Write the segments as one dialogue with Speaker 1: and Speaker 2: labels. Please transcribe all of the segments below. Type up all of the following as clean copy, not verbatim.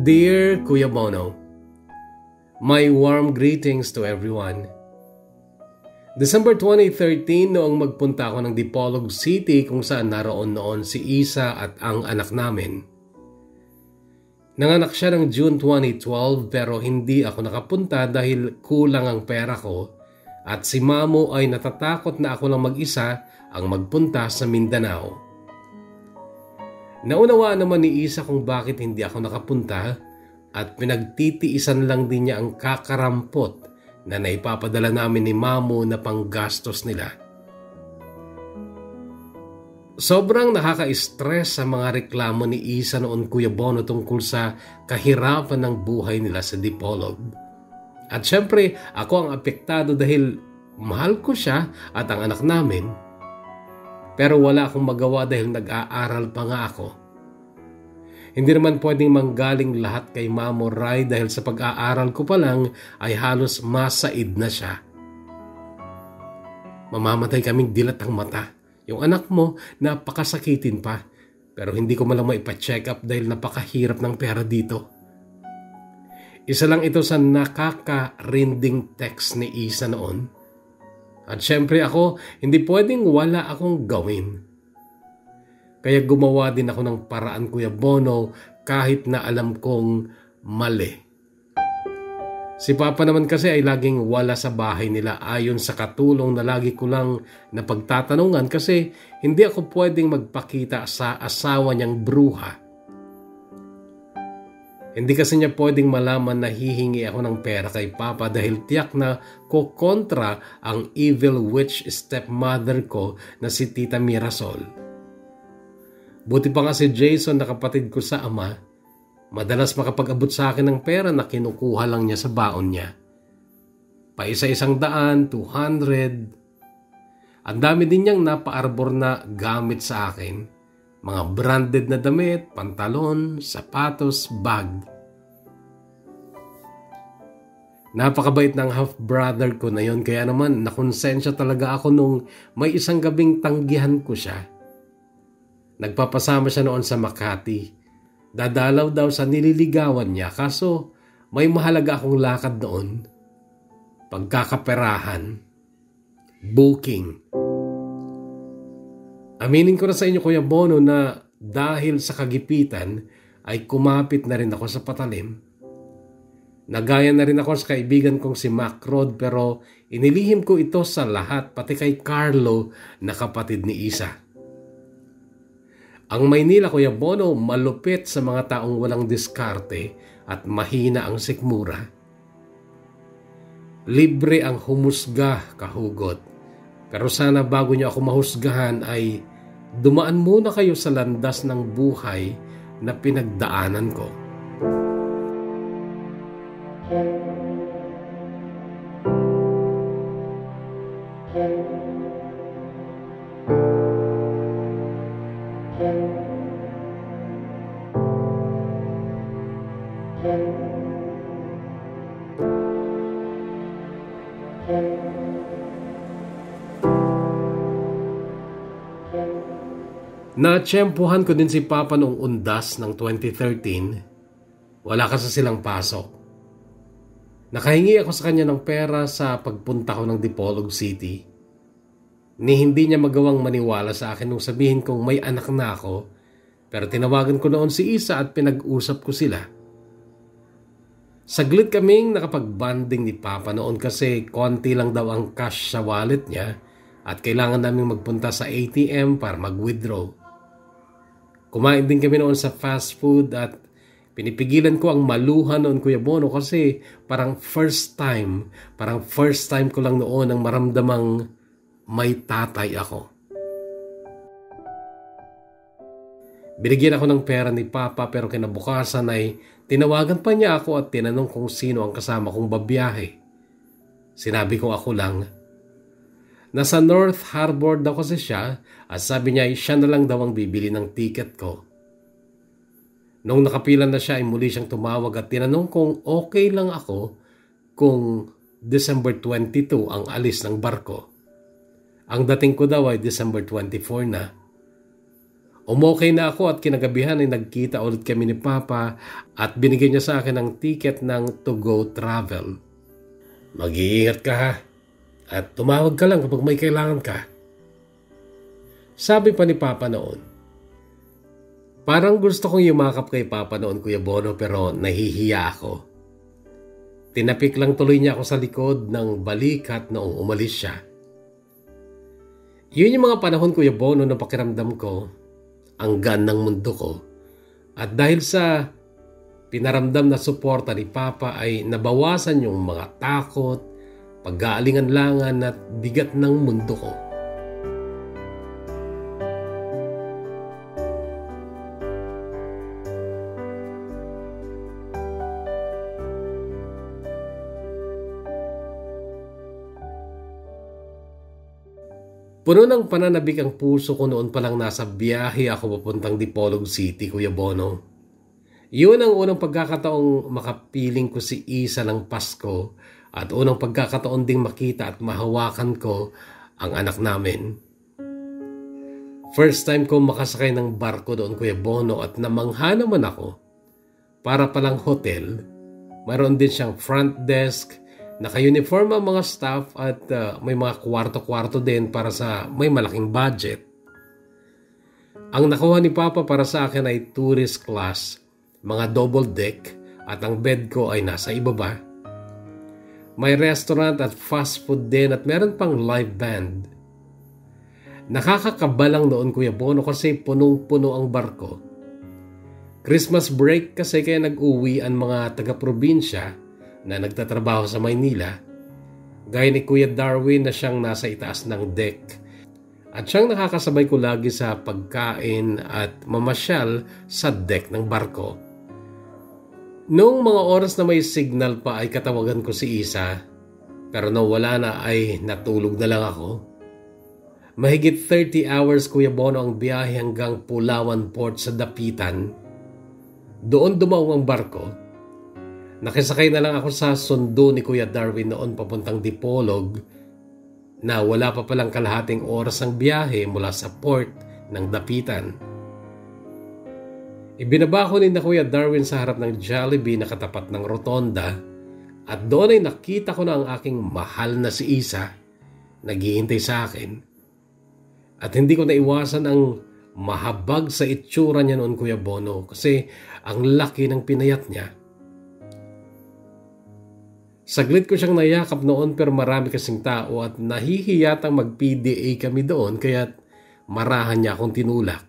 Speaker 1: Dear Kuya Bono, my warm greetings to everyone. December 2013 noong magpunta ako ng Dipolog City kung saan naroon noon si Isa at ang anak namin. Nanganak siya ng June 2012 pero hindi ako nakapunta dahil kulang ang pera ko at si Mamo ay natatakot na ako lang mag-isa ang magpunta sa Mindanao. Naunawaan naman ni Isa kung bakit hindi ako nakapunta at pinagtitiisan lang din niya ang kakarampot na naipapadala namin ni Mamo na panggastos nila. Sobrang nakaka-stress sa mga reklamo ni Isa noon, Kuya Bono, tungkol sa kahirapan ng buhay nila sa Dipolog. At syempre, ako ang apektado dahil mahal ko siya at ang anak namin. Pero wala akong magawa dahil nag-aaral pa nga ako. Hindi naman pwedeng manggaling lahat kay Mamo Ray dahil sa pag-aaral ko pa lang ay halos masaid na siya. Mamamatay kaming dilat ang mata. Yung anak mo, napakasakitin pa. Pero hindi ko malang maipa-check up dahil napakahirap ng pera dito. Isa lang ito sa nakaka-rinding text ni Isa noon. At syempre ako, hindi pwedeng wala akong gawin. Kaya gumawa din ako ng paraan, Kuya Bono, kahit na alam kong mali. Si Papa naman kasi ay laging wala sa bahay nila ayon sa katulong na lagi ko lang napagtatanungan kasi hindi ako pwedeng magpakita sa asawa niyang bruha. Hindi kasi niya pwedeng malaman na hihingi ako ng pera kay Papa dahil tiyak na kokontra ang evil witch stepmother ko na si Tita Mirasol. Buti pa nga si Jason na kapatid ko sa ama, madalas makapag-abot sa akin ng pera na kinukuha lang niya sa baon niya. Paisa-isang daan, 200. Ang dami din niyang napaarbor na gamit sa akin. Mga branded na damit, pantalon, sapatos, bag. Napakabait ng half-brother ko na yon, kaya naman nakonsensya talaga ako nung may isang gabing tanggihan ko siya. Nagpapasama siya noon sa Makati. Dadalaw daw sa nililigawan niya kaso may mahalaga akong lakad noon. Pagkakaperahan. Booking. Aminin ko na sa inyo, Kuya Bono, na dahil sa kagipitan ay kumapit na rin ako sa patalim. Nagaya na rin ako sa kaibigan kong si Mac Rod pero inilihim ko ito sa lahat pati kay Carlo na kapatid ni Isa. Ang Maynila, Kuya Bono, malupit sa mga taong walang diskarte at mahina ang sikmura. Libre ang humusga, kahugot. Pero sana bago niyo ako mahusgahan ay dumaan muna kayo sa landas ng buhay na pinagdaanan ko. Natsyempohan ko din si Papa noong undas ng 2013. Wala kasi silang pasok. Nakahingi ako sa kanya ng pera sa pagpunta ko ng Dipolog City. Ni hindi niya magawang maniwala sa akin nung sabihin kong may anak na ako, pero tinawagan ko noon si Isa at pinag-usap ko sila. Saglit kaming nakapag-bonding ni Papa noon kasi konti lang daw ang cash sa wallet niya at kailangan naming magpunta sa ATM para mag-withdraw. Kumain din kami noon sa fast food at pinipigilan ko ang maluhan noon, Kuya Bono, kasi parang first time ko lang noon ang maramdamang may tatay ako. Binigyan ako ng pera ni Papa pero kinabukasan ay tinawagan pa niya ako at tinanong kung sino ang kasama kong babiyahe. Sinabi ko ako lang. Nasa North Harbor daw kasi siya at sabi niya ay siya na lang daw ang bibili ng ticket ko. Nung nakapila na siya ay muli siyang tumawag at tinanong kung okay lang ako kung December 22 ang alis ng barko. Ang dating ko daw ay December 24 na. Umokay na ako at kinagabihan ay nagkita ulit kami ni Papa at binigyan niya sa akin ng ticket ng to-go travel. Mag-iingat ka ha at tumawag ka lang kapag may kailangan ka. Sabi pa ni Papa noon. Parang gusto kong yumakap kay Papa noon, Kuya Bono, pero nahihiya ako. Tinapik lang tuloy niya ako sa likod ng balikat noong umalis siya. Yun yung mga panahon, Kuya Bono, na pakiramdam ko ang gaan ng mundo ko. At dahil sa pinaramdam na suporta ni Papa ay nabawasan yung mga takot, pag-aalingan-langan at bigat ng mundo ko. Puno ng pananabik ang puso ko noon palang nasa biyahe ako papuntang Dipolog City, Kuya Bono. Yun ang unang pagkakataong makapiling ko si Isa ng Pasko at unang pagkakataon ding makita at mahawakan ko ang anak namin. First time ko makasakay ng barko doon, Kuya Bono, at namangha naman ako. Para palang hotel, mayroon din siyang front desk, naka-uniform ang mga staff at may mga kwarto-kwarto din para sa may malaking budget. Ang nakuha ni Papa para sa akin ay tourist class, mga double deck at ang bed ko ay nasa ibaba. May restaurant at fast food din at meron pang live band. Nakakakaba lang noon, Kuya Bono, kasi punong-puno ang barko. Christmas break kasi kaya nag-uwi ang mga taga-probinsya na nagtatrabaho sa Maynila, gaya ni Kuya Darwin na siyang nasa itaas ng deck at siyang nakakasabay ko lagi sa pagkain at mamasyal sa deck ng barko. Noong mga oras na may signal pa ay katawagan ko si Isa, pero nung wala na ay natulog na lang ako. Mahigit 30 hours, Kuya Bono, ang biyahe hanggang Pulawan Port sa Dapitan. Doon dumaong ang barko. Nakisakay na lang ako sa sundo ni Kuya Darwin noon papuntang Dipolog na wala pa palang kalahating oras ang biyahe mula sa port ng Dapitan. Ibinaba ko ni na Kuya Darwin sa harap ng Jollibee na katapat ng rotonda at doon ay nakita ko na ang aking mahal na si Isa naghihintay sa akin. At hindi ko naiwasan ang mahabag sa itsura niya noon, Kuya Bono, kasi ang laki ng pinayat niya. Saglit ko siyang nayakap noon pero marami kasing tao at nahihiyatang mag-PDA kami doon kaya marahan niya akong tinulak.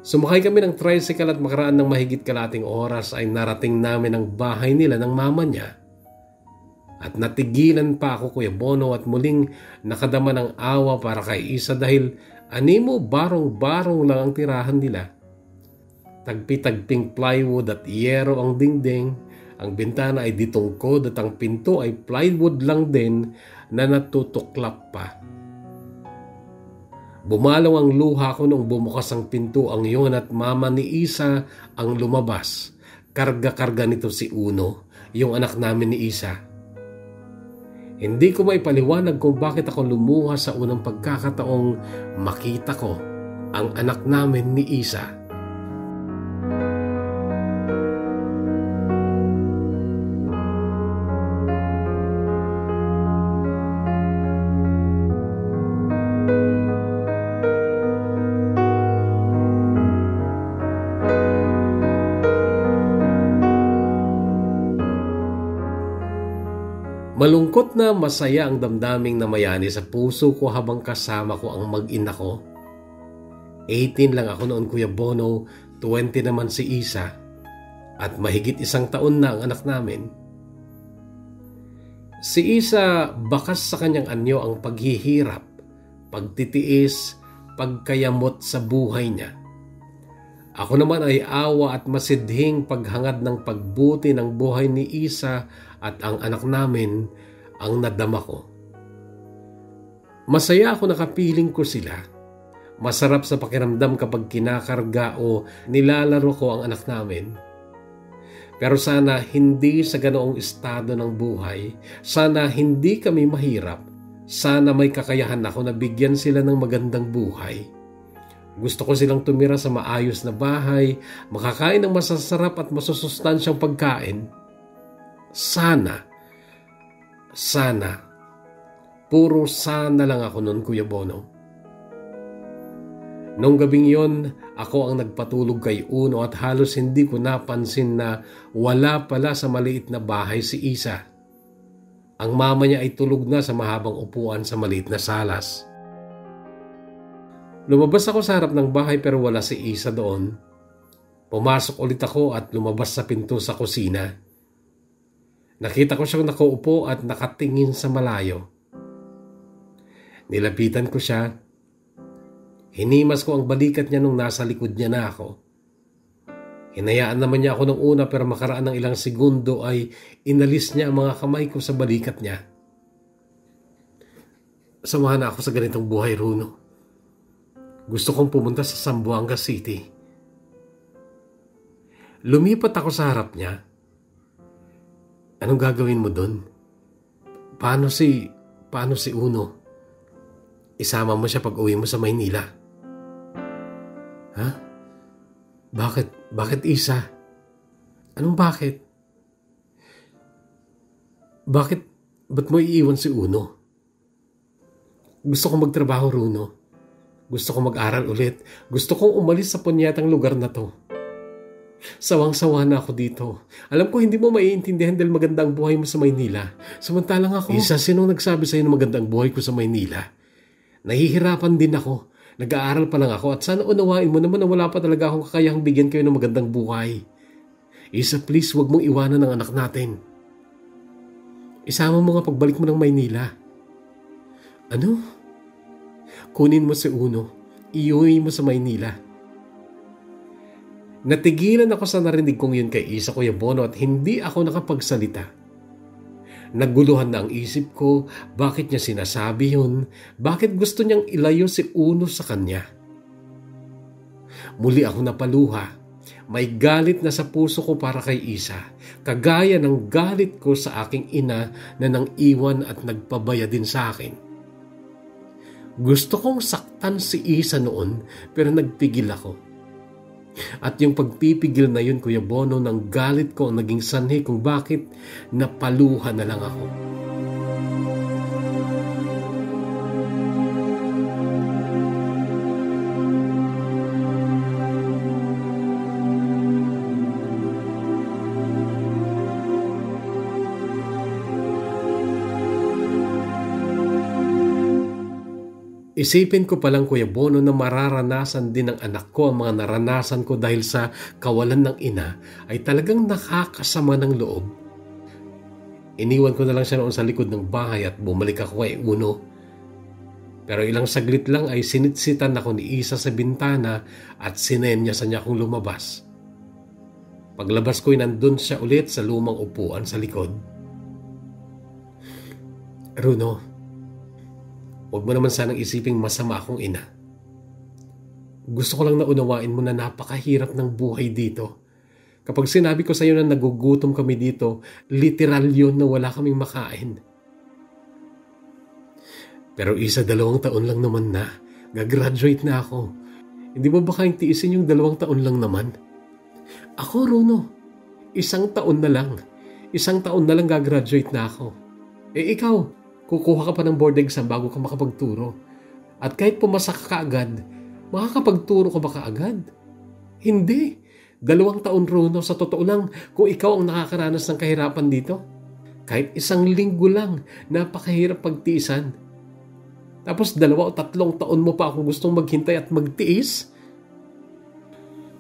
Speaker 1: Sumakay kami ng tricycle at makaraan ng mahigit kalating oras ay narating namin ang bahay nila ng mama niya. At natigilan pa ako, Kuya Bono, at muling nakadama ng awa para kay Isa dahil animo barong-barong lang ang tirahan nila. Tagpi-tagping plywood at yero ang dingding. Ang bintana ay ditungkod at ang pinto ay plywood lang din na natutuklap pa. Bumalaw ang luha ko nung bumukas ang pinto ang yun at mama ni Isa ang lumabas. Karga-karga nito si Uno, yung anak namin ni Isa. Hindi ko maipaliwanag kung bakit ako lumuha sa unang pagkakataong makita ko ang anak namin ni Isa. Malungkot na masaya ang damdaming namayani sa puso ko habang kasama ko ang mag-ina ko. 18 lang ako noon, Kuya Bono, 20 naman si Isa, at mahigit 1 taon na ang anak namin. Si Isa, bakas sa kanyang anyo ang paghihirap, pagtitiis, pagkayamot sa buhay niya. Ako naman ay awa at masidhing paghangad ng pagbuti ng buhay ni Isa at ang anak namin ang nadama ko. Masaya ako nakapiling ko sila. Masarap sa pakiramdam kapag kinakarga o nilalaro ko ang anak namin. Pero sana hindi sa ganoong estado ng buhay. Sana hindi kami mahirap. Sana may kakayahan ako na bigyan sila ng magandang buhay. Gusto ko silang tumira sa maayos na bahay, makakain ng masasarap at masusustansyang pagkain. Sana, puro sana lang ako noon, Kuya Bono. Noong gabing yon, ako ang nagpatulog kay Uno at halos hindi ko napansin na wala pala sa maliit na bahay si Isa. Ang mama niya ay tulog na sa mahabang upuan sa maliit na salas. Lumabas ako sa harap ng bahay pero wala si Isa doon. Pumasok ulit ako at lumabas sa pinto sa kusina. Nakita ko siyang nakaupo at nakatingin sa malayo. Nilapitan ko siya. Hinimas ko ang balikat niya nung nasa likod niya na ako. Hinayaan naman niya ako nung una pero makaraan ng ilang segundo ay inalis niya ang mga kamay ko sa balikat niya. Samahan na ako sa ganitong buhay, Runo. Gusto kong pumunta sa Zamboanga City. Lumipat ako sa harap niya. Anong gagawin mo doon? Paano si Uno? Isama mo siya pag uwi mo sa Maynila. Ha? Bakit Isa? Anong bakit? Ba't mo iiwan si Uno? Gusto kong magtrabaho, Runo. Gusto kong mag-aral ulit. Gusto kong umalis sa punyatang lugar na to. Sawang-sawa na ako dito. Alam ko hindi mo maiintindihan dahil maganda ang buhay mo sa Maynila. Samantalang ako, Isa, sinong nagsabi sa'yo na maganda ang buhay ko sa Maynila? Nahihirapan din ako. Nag-aaral pa lang ako at sana unawain mo naman na wala pa talaga akong kakayahang bigyan kayo ng magandang buhay. Isa, please, wag mong iwanan ang anak natin. Isama mo nga pagbalik mo ng Maynila. Ano? Kunin mo si Uno, iuwi mo sa Maynila. Natigilan ako sa narinig kong yun kay Isa, Kuya Bono, at hindi ako nakapagsalita. Naguluhan na ang isip ko, bakit niya sinasabi yun? Bakit gusto niyang ilayo si Uno sa kanya? Muli ako napaluha. May galit na sa puso ko para kay Isa, kagaya ng galit ko sa aking ina na nang iwan at nagpabaya din sa akin. Gusto kong saktan si Isa noon pero nagpigil ako. At yung pagpipigil na yun, Kuya Bono, ng galit ko ang naging sanhi kung bakit napaluha na lang ako. Isipin ko palang, Kuya Bono, na mararanasan din ng anak ko ang mga naranasan ko dahil sa kawalan ng ina ay talagang nakakasama ng loob. Iniwan ko na lang siya noon sa likod ng bahay at bumalik ako kay Uno. Pero ilang saglit lang ay sinitsitan ako ni Isa sa bintana at sinenyasan niya akong lumabas. Paglabas ko'y nandun siya ulit sa lumang upuan sa likod. Runo, huwag mo naman sanang isiping masama akong ina. Gusto ko lang naunawain mo na napakahirap ng buhay dito. Kapag sinabi ko sa iyo na nagugutom kami dito, literal yun na wala kaming makain. Pero Isa, 2 taon lang naman na. Gagraduate na ako. Hindi mo ba kayang tiisin yung 2 taon lang naman? Ako, Runo, 1 taon na lang. 1 taon na lang gagraduate na ako. Ikaw, kukuha ka pa ng board exam bago ka makapagturo. At kahit pumasa ka kaagad, makakapagturo ka ba kaagad? Hindi. 2 taon, Runo, sa totoo lang, kung ikaw ang nakakaranas ng kahirapan dito. Kahit 1 linggo lang, napakahirap pagtiisan. Tapos 2 o 3 taon mo pa akong gustong maghintay at magtiis?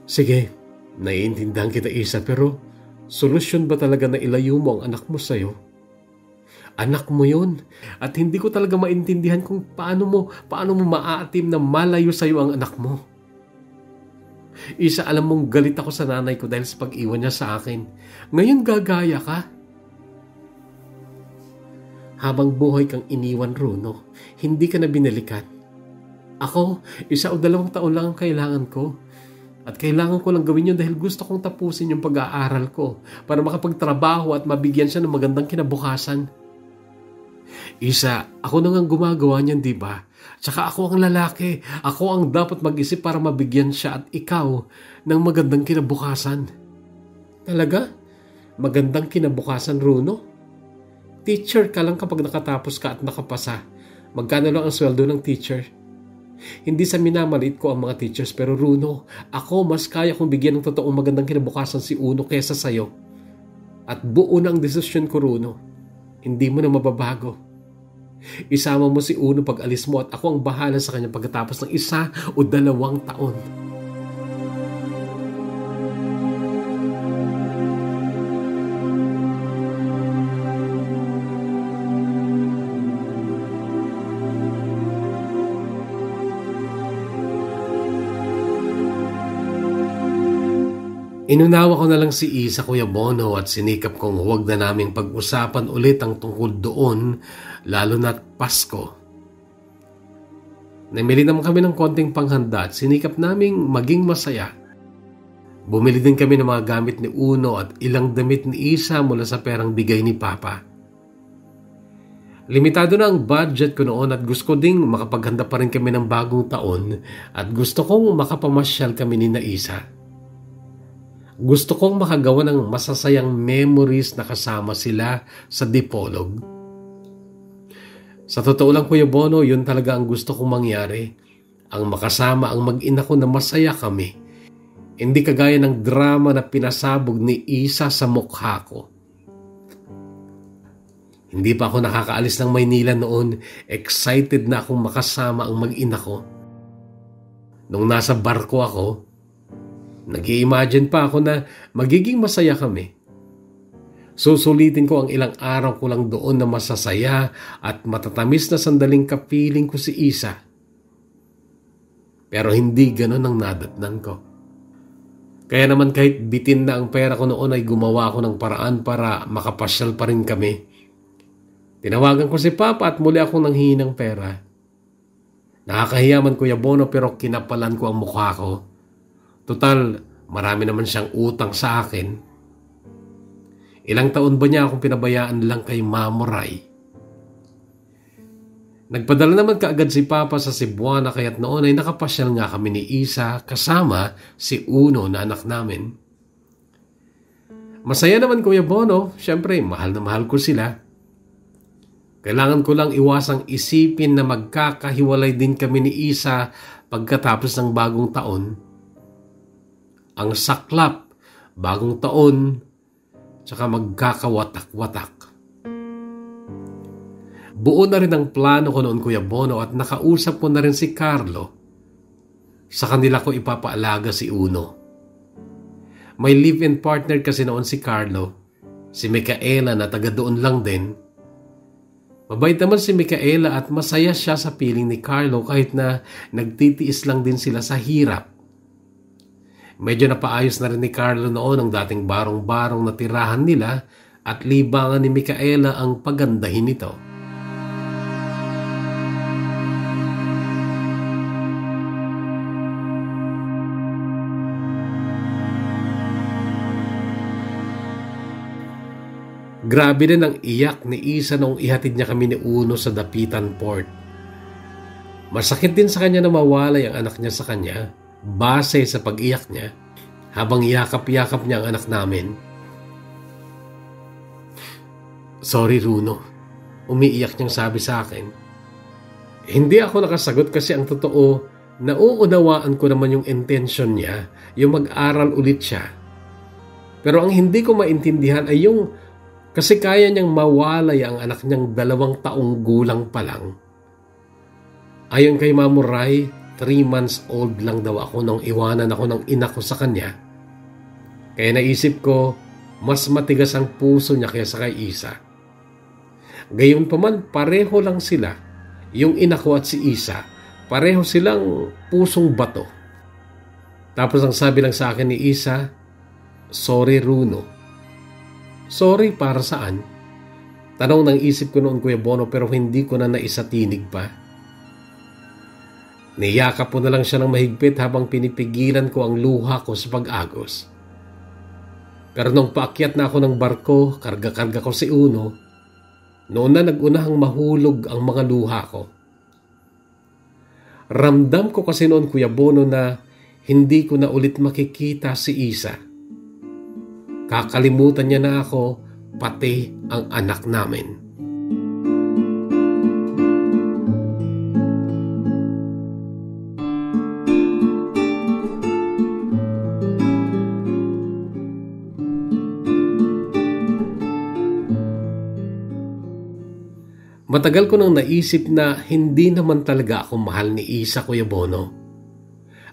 Speaker 1: Sige, naiintindihan kita, Isa, pero solusyon ba talaga na ilayo mo ang anak mo sa'yo? Anak mo yun. At hindi ko talaga maintindihan kung paano mo maaatim na malayo sa'yo ang anak mo. Isa, alam mong galit ako sa nanay ko dahil sa pag-iwan niya sa akin. Ngayon gagaya ka. Habang buhay kang iniwan, Runo, hindi ka na binalikan. Ako, 1 o 2 taon lang ang kailangan ko. At kailangan ko lang gawin yun dahil gusto kong tapusin yung pag-aaral ko para makapagtrabaho at mabigyan siya ng magandang kinabukasan. Isa, ako nang ang gumagawa niyan, di ba? Tsaka ako ang lalaki. Ako ang dapat mag-isip para mabigyan siya at ikaw ng magandang kinabukasan. Talaga? Magandang kinabukasan, Runo? Teacher ka lang kapag nakatapos ka at nakapasa. Magkano lang ang sweldo ng teacher? Hindi sa minamalit ko ang mga teachers, pero Runo, ako mas kaya kong bigyan ng totoong magandang kinabukasan si Uno kesa sa'yo. At buo na ang desisyon ko, Runo. Hindi mo na mababago. Isama mo si Uno pag alis mo at ako ang bahala sa kanya pagkatapos ng 1 o 2 taon. Inunawa ko na lang si Isa, Kuya Bono, at sinikap kong huwag na naming pag-usapan ulit ang tungkol doon, lalo na't Pasko. Namili naman kami ng konting panghanda at sinikap naming maging masaya. Bumili din kami ng mga gamit ni Uno at ilang damit ni Isa mula sa perang bigay ni Papa. Limitado na ang budget ko noon at gusto ko ding makapaghanda pa rin kami ng bagong taon at gusto kong makapamasyal kami ni na Isa. Gusto kong makagawa ng masasayang memories na kasama sila sa Dipolog. Sa totoo lang, Kuya Bono, yun talaga ang gusto kong mangyari. Ang makasama ang mag-ina ko na masaya kami. Hindi kagaya ng drama na pinasabog ni Isa sa mukha ko. Hindi pa ako nakakaalis ng Maynila noon, excited na akong makasama ang mag-ina ko. Nung nasa barko ako, nag-i-imagine pa ako na magiging masaya kami. Susulitin ko ang ilang araw ko lang doon na masasaya at matatamis na sandaling kapiling ko si Isa. Pero hindi ganon ang nadatnan ko. Kaya naman kahit bitin na ang pera ko noon ay gumawa ako ng paraan para makapasyal pa rin kami. Tinawagan ko si Papa at muli akong nanghingi ng pera. Nakakahiya man, Kuya Bono, pero kinapalan ko ang mukha ko. Total, marami naman siyang utang sa akin. Ilang taon ba niya akong pinabayaan lang kay Mamoray? Nagpadala naman kaagad si Papa sa Cebuana kaya't noon ay nakapasyal nga kami ni Isa kasama si Uno na anak namin. Masaya naman, Kuya Bono. Siyempre, mahal na mahal ko sila. Kailangan ko lang iwasang isipin na magkakahiwalay din kami ni Isa pagkatapos ng bagong taon. Ang saklap, bagong taon, tsaka magkakawatak-watak. Buo na rin ang plano ko noon, Kuya Bono, at nakausap ko na rin si Carlo. Sa kanila ko ipapaalaga si Uno. May live-in partner kasi noon si Carlo, si Micaela na taga doon lang din. Mabait naman si Micaela at masaya siya sa piling ni Carlo kahit na nagtitiis lang din sila sa hirap. Medyo napaayos na rin ni Carlo noon ang dating barong-barong na tirahan nila at libangan ni Micaela ang pagandahin nito. Grabe din ang iyak ni Isa nung ihatid niya kami ni Uno sa Dapitan Port. Masakit din sa kanya na mawalay ang anak niya sa kanya. Base sa pag-iyak niya habang yakap-yakap niya ang anak namin. Sorry, Runo. Umiiyak niyang sabi sa akin. Hindi ako nakasagot kasi ang totoo, nauunawaan ko naman yung intention niya, yung mag-aral ulit siya. Pero ang hindi ko maintindihan ay yung Kasi kaya niyang mawalay ang anak niyang 2 taong gulang pa lang. Ayon kay Mamuray, 3 months old lang daw ako nung iwanan ako ng ina ko sa kanya. Kaya naisip ko, mas matigas ang puso niya kaysa kay Isa. Gayunpaman, pareho lang sila. Yung ina ko at si Isa, pareho silang pusong bato. Tapos ang sabi lang sa akin ni Isa, "Sorry, Runo." Sorry para saan? Tanong ng isip ko noon, Kuya Bono, pero hindi ko na naisatinig pa. Niyakap ko na lang siya ng mahigpit habang pinipigilan ko ang luha ko sa pag-agos. Pero nung paakyat na ako ng barko, karga-karga ko si Uno, noon na nagunahang mahulog ang mga luha ko. Ramdam ko kasi noon, Kuya Bono, na hindi ko na ulit makikita si Isa. Kakalimutan niya na ako, pati ang anak namin. Matagal ko nang naisip na hindi naman talaga ako mahal ni Isa, Kuya Bono.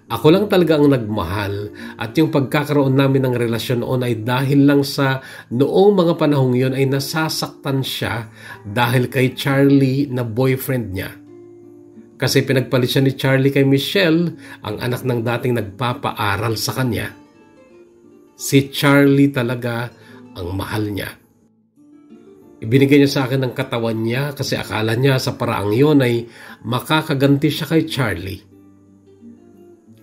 Speaker 1: Ako lang talaga ang nagmahal at yung pagkakaroon namin ng relasyon noon ay dahil lang sa noong mga panahong yun ay nasasaktan siya dahil kay Charlie na boyfriend niya. Kasi pinagpalit siya ni Charlie kay Michelle, ang anak ng dating nagpapaaral sa kanya. Si Charlie talaga ang mahal niya. Ibinigay niya sa akin ang katawan niya kasi akala niya sa paraang yun ay makakaganti siya kay Charlie.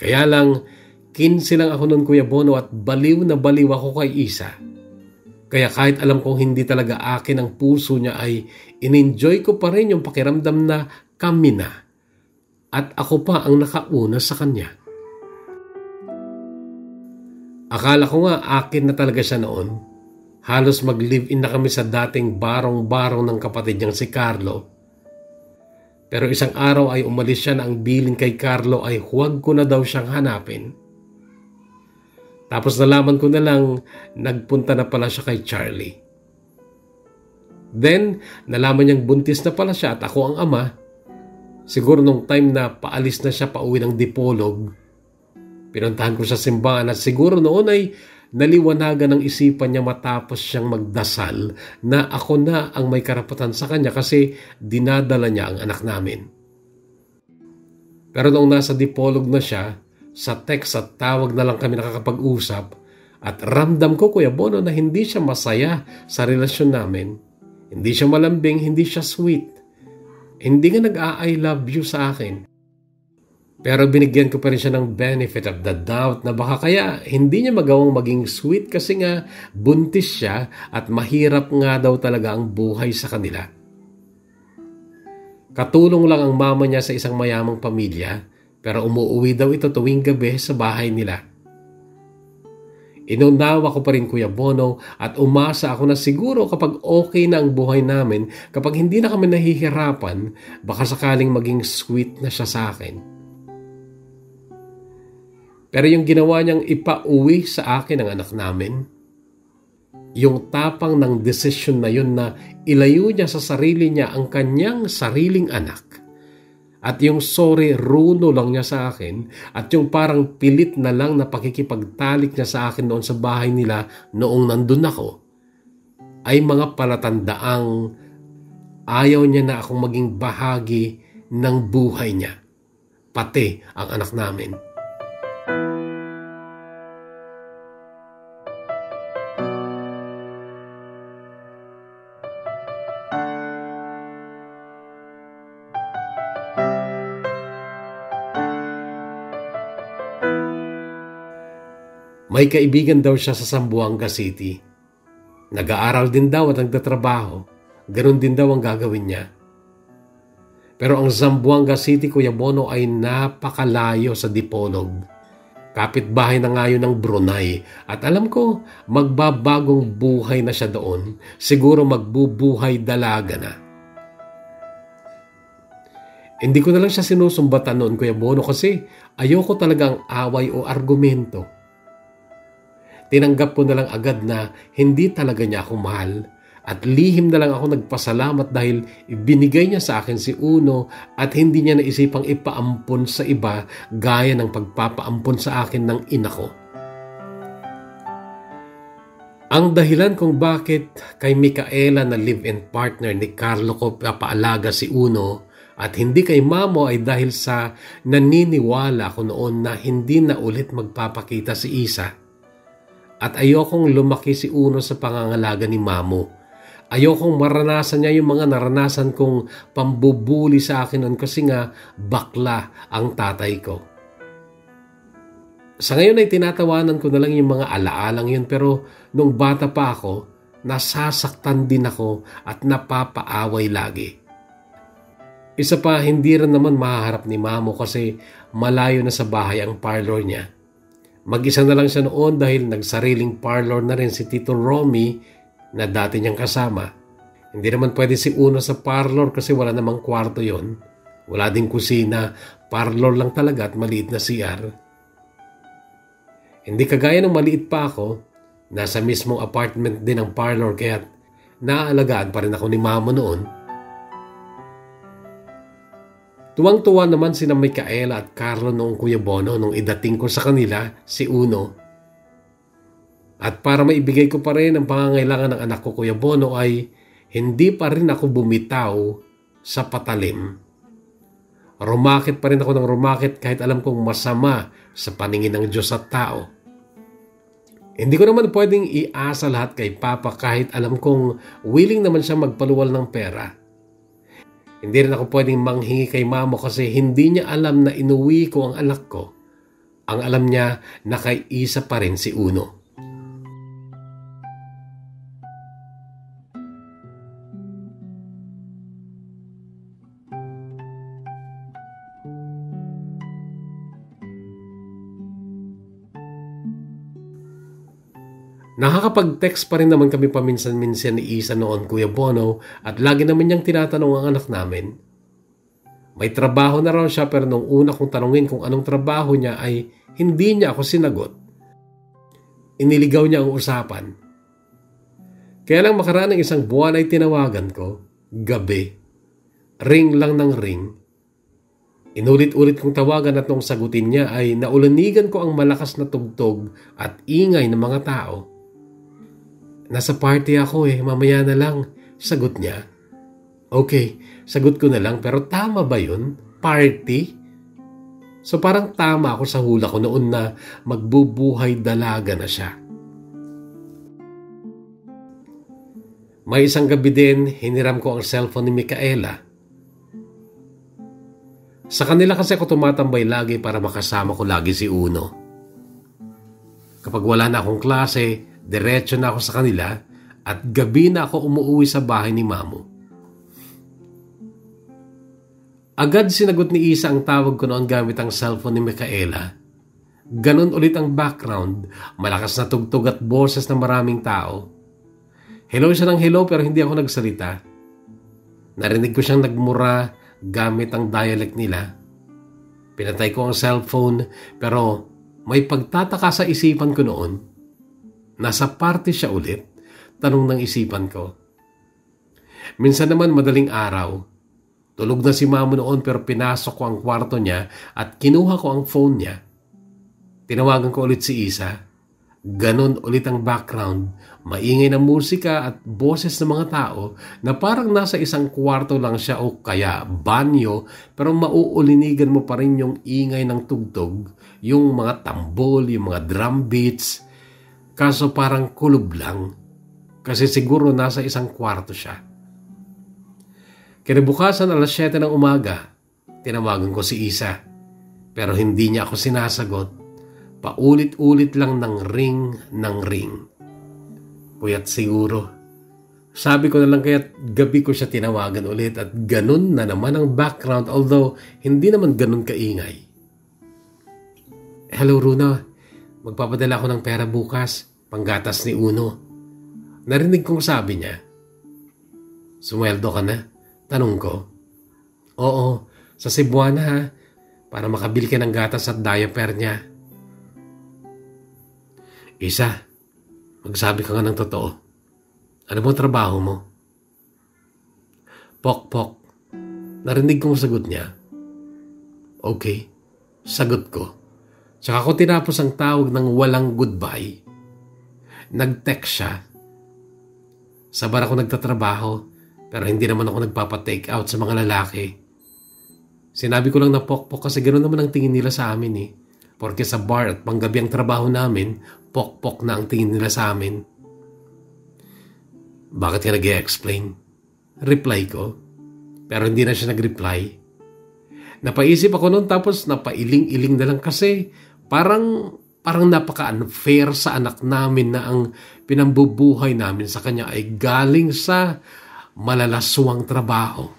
Speaker 1: Kaya lang, 15 lang ako noon, Kuya Bono, at baliw na baliw ako kay Isa. Kaya kahit alam kong hindi talaga akin ang puso niya ay in-enjoy ko pa rin yung pakiramdam na kami na. At ako pa ang nakauna sa kanya. Akala ko nga akin na talaga siya noon. Halos mag-live-in na kami sa dating barong-barong ng kapatid niyang si Carlo. Pero isang araw ay umalis siya na ang bilin kay Carlo ay huwag ko na daw siyang hanapin. Tapos nalaman ko na lang nagpunta na pala siya kay Charlie. Then, nalaman niyang buntis na pala siya at ako ang ama. Siguro nung time na paalis na siya pauwi ng Dipolog, pinuntahan ko sa simbahan at siguro noon ay naliwanagan ng isipan niya matapos siyang magdasal na ako na ang may karapatan sa kanya kasi dinadala niya ang anak namin. Pero noong nasa Dipolog na siya, sa text at tawag na lang kami nakakapag-usap at ramdam ko, Kuya Bono, na hindi siya masaya sa relasyon namin. Hindi siya malambing, hindi siya sweet. Hindi nga nag-I love you sa akin. Pero binigyan ko pa rin siya ng benefit of the doubt na baka kaya hindi niya magawang maging sweet kasi nga buntis siya at mahirap nga daw talaga ang buhay sa kanila. Katulong lang ang mama niya sa isang mayamang pamilya pero umuwi daw ito tuwing gabi sa bahay nila. Inunawa ko pa rin, Kuya Bono, at umasa ako na siguro kapag okay na ang buhay namin, kapag hindi na kami nahihirapan, baka sakaling maging sweet na siya sa akin. Pero yung ginawa niyang ipauwi sa akin ang anak namin, yung tapang ng desisyon na yun na ilayo niya sa sarili niya ang kanyang sariling anak, at yung sorry Runo lang niya sa akin, at yung parang pilit na lang na pakikipagtalik niya sa akin noon sa bahay nila noong nandun ako, ay mga palatandaang ayaw niya na akong maging bahagi ng buhay niya, pati ang anak namin. May kaibigan daw siya sa Zamboanga City. Nag-aaral din daw at nagtatrabaho. Ganon din daw ang gagawin niya. Pero ang Zamboanga City, Kuya Bono, ay napakalayo sa Dipolog. Kapitbahay na nga yun ng Brunei. At alam ko, magbabagong buhay na siya doon. Siguro magbubuhay dalaga na. Hindi ko na lang siya sinusumbatan noon, Kuya Bono, kasi ayoko talagang away o argumento. Tinanggap ko na lang agad na hindi talaga niya ako mahal At lihim na lang ako nagpasalamat dahil ibinigay niya sa akin si Uno at hindi niya naisipang ipaampon sa iba gaya ng pagpapaampon sa akin ng ina ko. Ang dahilan kung bakit kay Micaela na live-in partner ni Carlo ko papaalaga si Uno at hindi kay Mamo ay dahil sa naniniwala ko noon na hindi na ulit magpapakita si Isa. At ayokong lumaki si Uno sa pangangalaga ni Mamo. Ayokong maranasan niya yung mga naranasan kong pambubuli sa akin noon kasi nga bakla ang tatay ko. Sa ngayon ay tinatawanan ko na lang yung mga alaalang yun pero nung bata pa ako, nasasaktan din ako at napapaaway lagi. Isa pa, hindi rin naman mahaharap ni Mamo kasi malayo na sa bahay ang parlor niya. Mag-isa na lang siya noon dahil nagsariling parlor na rin si Tito Romy na dati niyang kasama. Hindi naman pwede si Uno sa parlor kasi wala namang kwarto yon. Wala ding kusina, parlor lang talaga at maliit na CR. Hindi kagaya ng maliit pa ako, nasa mismong apartment din ang parlor kaya naaalagaan pa rin ako ni Mamo noon. Tuwang-tuwa naman sina Micaela at Carlo noong Kuya Bono nung idating ko sa kanila si Uno. At para maibigay ko pa rin ang pangangailangan ng anak ko Kuya Bono ay hindi pa rin ako bumitaw sa patalim. Rumakit pa rin ako ng rumakit kahit alam kong masama sa paningin ng Diyos at tao. Hindi ko naman pwedeng iasa lahat kay Papa kahit alam kong willing naman siya magpaluwal ng pera. Hindi rin ako pwedeng manghingi kay Mamo kasi hindi niya alam na inuwi ko ang anak ko. Ang alam niya na kay Isa pa rin si Uno. Nakakapag-text pa rin naman kami paminsan-minsan ni Isa noon Kuya Bono at lagi naman niyang tinatanong ang anak namin. May trabaho na raw siya pero nung una kong tanungin kung anong trabaho niya ay hindi niya ako sinagot. Iniligaw niya ang usapan. Kaya lang makaraan ng isang buwan ay tinawagan ko, gabi. Ring lang ng ring. Inulit-ulit kong tawagan at nung sagutin niya ay naulanigan ko ang malakas na tugtog at ingay ng mga tao. Nasa party ako mamaya na lang, sagot niya. Okay, sagot ko na lang pero tama ba yun? Party? So parang tama ako sa hula ko noon na magbubuhay dalaga na siya. May isang gabi din, hiniram ko ang cellphone ni Micaela. Sa kanila kasi ako tumatambay lagi para makasama ko lagi si Uno. Kapag wala na akong klase, diretso na ako sa kanila at gabi na ako umuwi sa bahay ni Mamo. Agad sinagot ni Isa ang tawag ko noon gamit ang cellphone ni Micaela. Ganon ulit ang background, malakas na tugtog at boses ng maraming tao. Hello siya ng hello pero hindi ako nagsalita. Narinig ko siyang nagmura gamit ang dialect nila. Pinatay ko ang cellphone pero may pagtataka sa isipan ko noon. Nasa party siya ulit, tanong ng isipan ko. Minsan naman madaling araw. Tulog na si Mamo noon pero pinasok ko ang kwarto niya at kinuha ko ang phone niya. Tinawagan ko ulit si Isa. Ganon ulit ang background, maingay na musika at boses ng mga tao na parang nasa isang kwarto lang siya o kaya banyo pero mauulinigan mo pa rin yung ingay ng tugtog, yung mga tambol, yung mga drum beats. Kaso parang kulob lang kasi siguro nasa isang kwarto siya. Kinabukasan alas 7 ng umaga, tinawagan ko si Isa pero hindi niya ako sinasagot. Paulit-ulit lang ng ring. Puyat siguro. Sabi ko na lang kaya't gabi ko siya tinawagan ulit at ganun na naman ang background although hindi naman ganun kaingay. Hello Runa, magpapadala ako ng pera bukas, panggatas ni Uno. Narinig kong sabi niya. Sumweldo ka na? Tanong ko. Oo, sa Cebuana ha, para makabili ka ng gatas at diaper niya. Isa, magsabi ka nga ng totoo. Ano bang trabaho mo? Pok. Narinig kong sagot niya. Okay, sagot ko. Tsaka ko tinapos ang tawag ng walang goodbye. Nag-text siya. Sabar ako nagtatrabaho, pero hindi naman ako nagpapa-take out sa mga lalaki. Sinabi ko lang na pok kasi ganoon naman ang tingin nila sa amin eh. Porque sa bar at panggabi ang trabaho namin, pok na ang tingin nila sa amin. Bakit ka nag-i-explain? Reply ko. Pero hindi na siya nag-reply. Napaisip ako noon tapos napailing-iling na lang kasi parang napaka-unfair sa anak namin na ang pinambubuhay namin sa kanya ay galing sa malalaswang trabaho.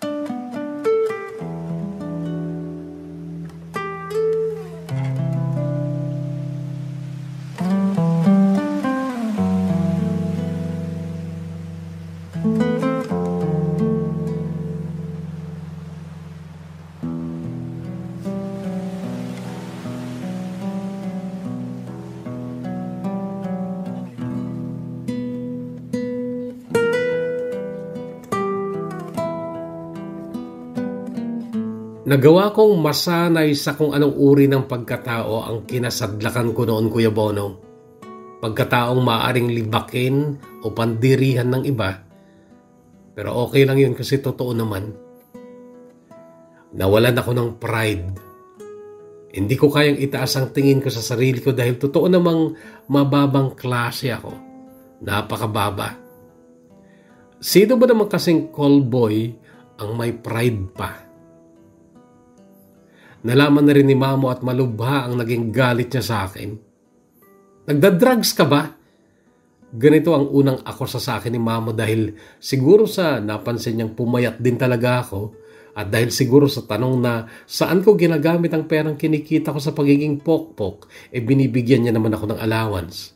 Speaker 1: Nagawa kong masanay sa kung anong uri ng pagkatao ang kinasadlakan ko noon, Kuya Bono. Pagkataong maaaring libakin o pandirihan ng iba. Pero okay lang yun kasi totoo naman. Nawalan ako ng pride. Hindi ko kayang itaas ang tingin ko sa sarili ko dahil totoo namang mababang klase ako. Napakababa. Sino ba naman kasing callboy ang may pride pa? Nalaman na rin ni Mamo at malubha ang naging galit niya sa akin. Nagda-drugs ka ba? Ganito ang unang akusa sa akin ni Mamo dahil siguro sa napansin niyang pumayat din talaga ako at dahil siguro sa tanong na saan ko ginagamit ang perang kinikita ko sa pagiging pokpok, binibigyan niya naman ako ng allowance.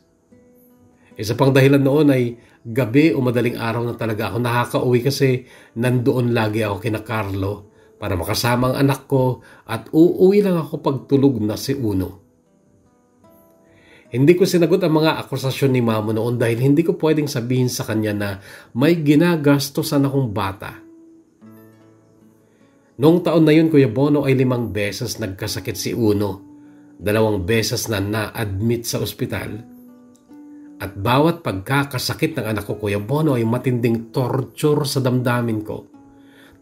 Speaker 1: Isa pang dahilan noon ay gabi o madaling araw na talaga ako nakaka-uwi kasi nandoon lagi ako kina Carlo para makasama ang anak ko at uuwi lang ako pagtulog na si Uno. Hindi ko sinagot ang mga akusasyon ni Mamo noon dahil hindi ko pwedeng sabihin sa kanya na may ginagastosan akong bata. Noong taon na yun, Kuya Bono, ay 5 beses nagkasakit si Uno. 2 beses na na-admit sa ospital. At bawat pagkakasakit ng anak ko, Kuya Bono, ay matinding torture sa damdamin ko.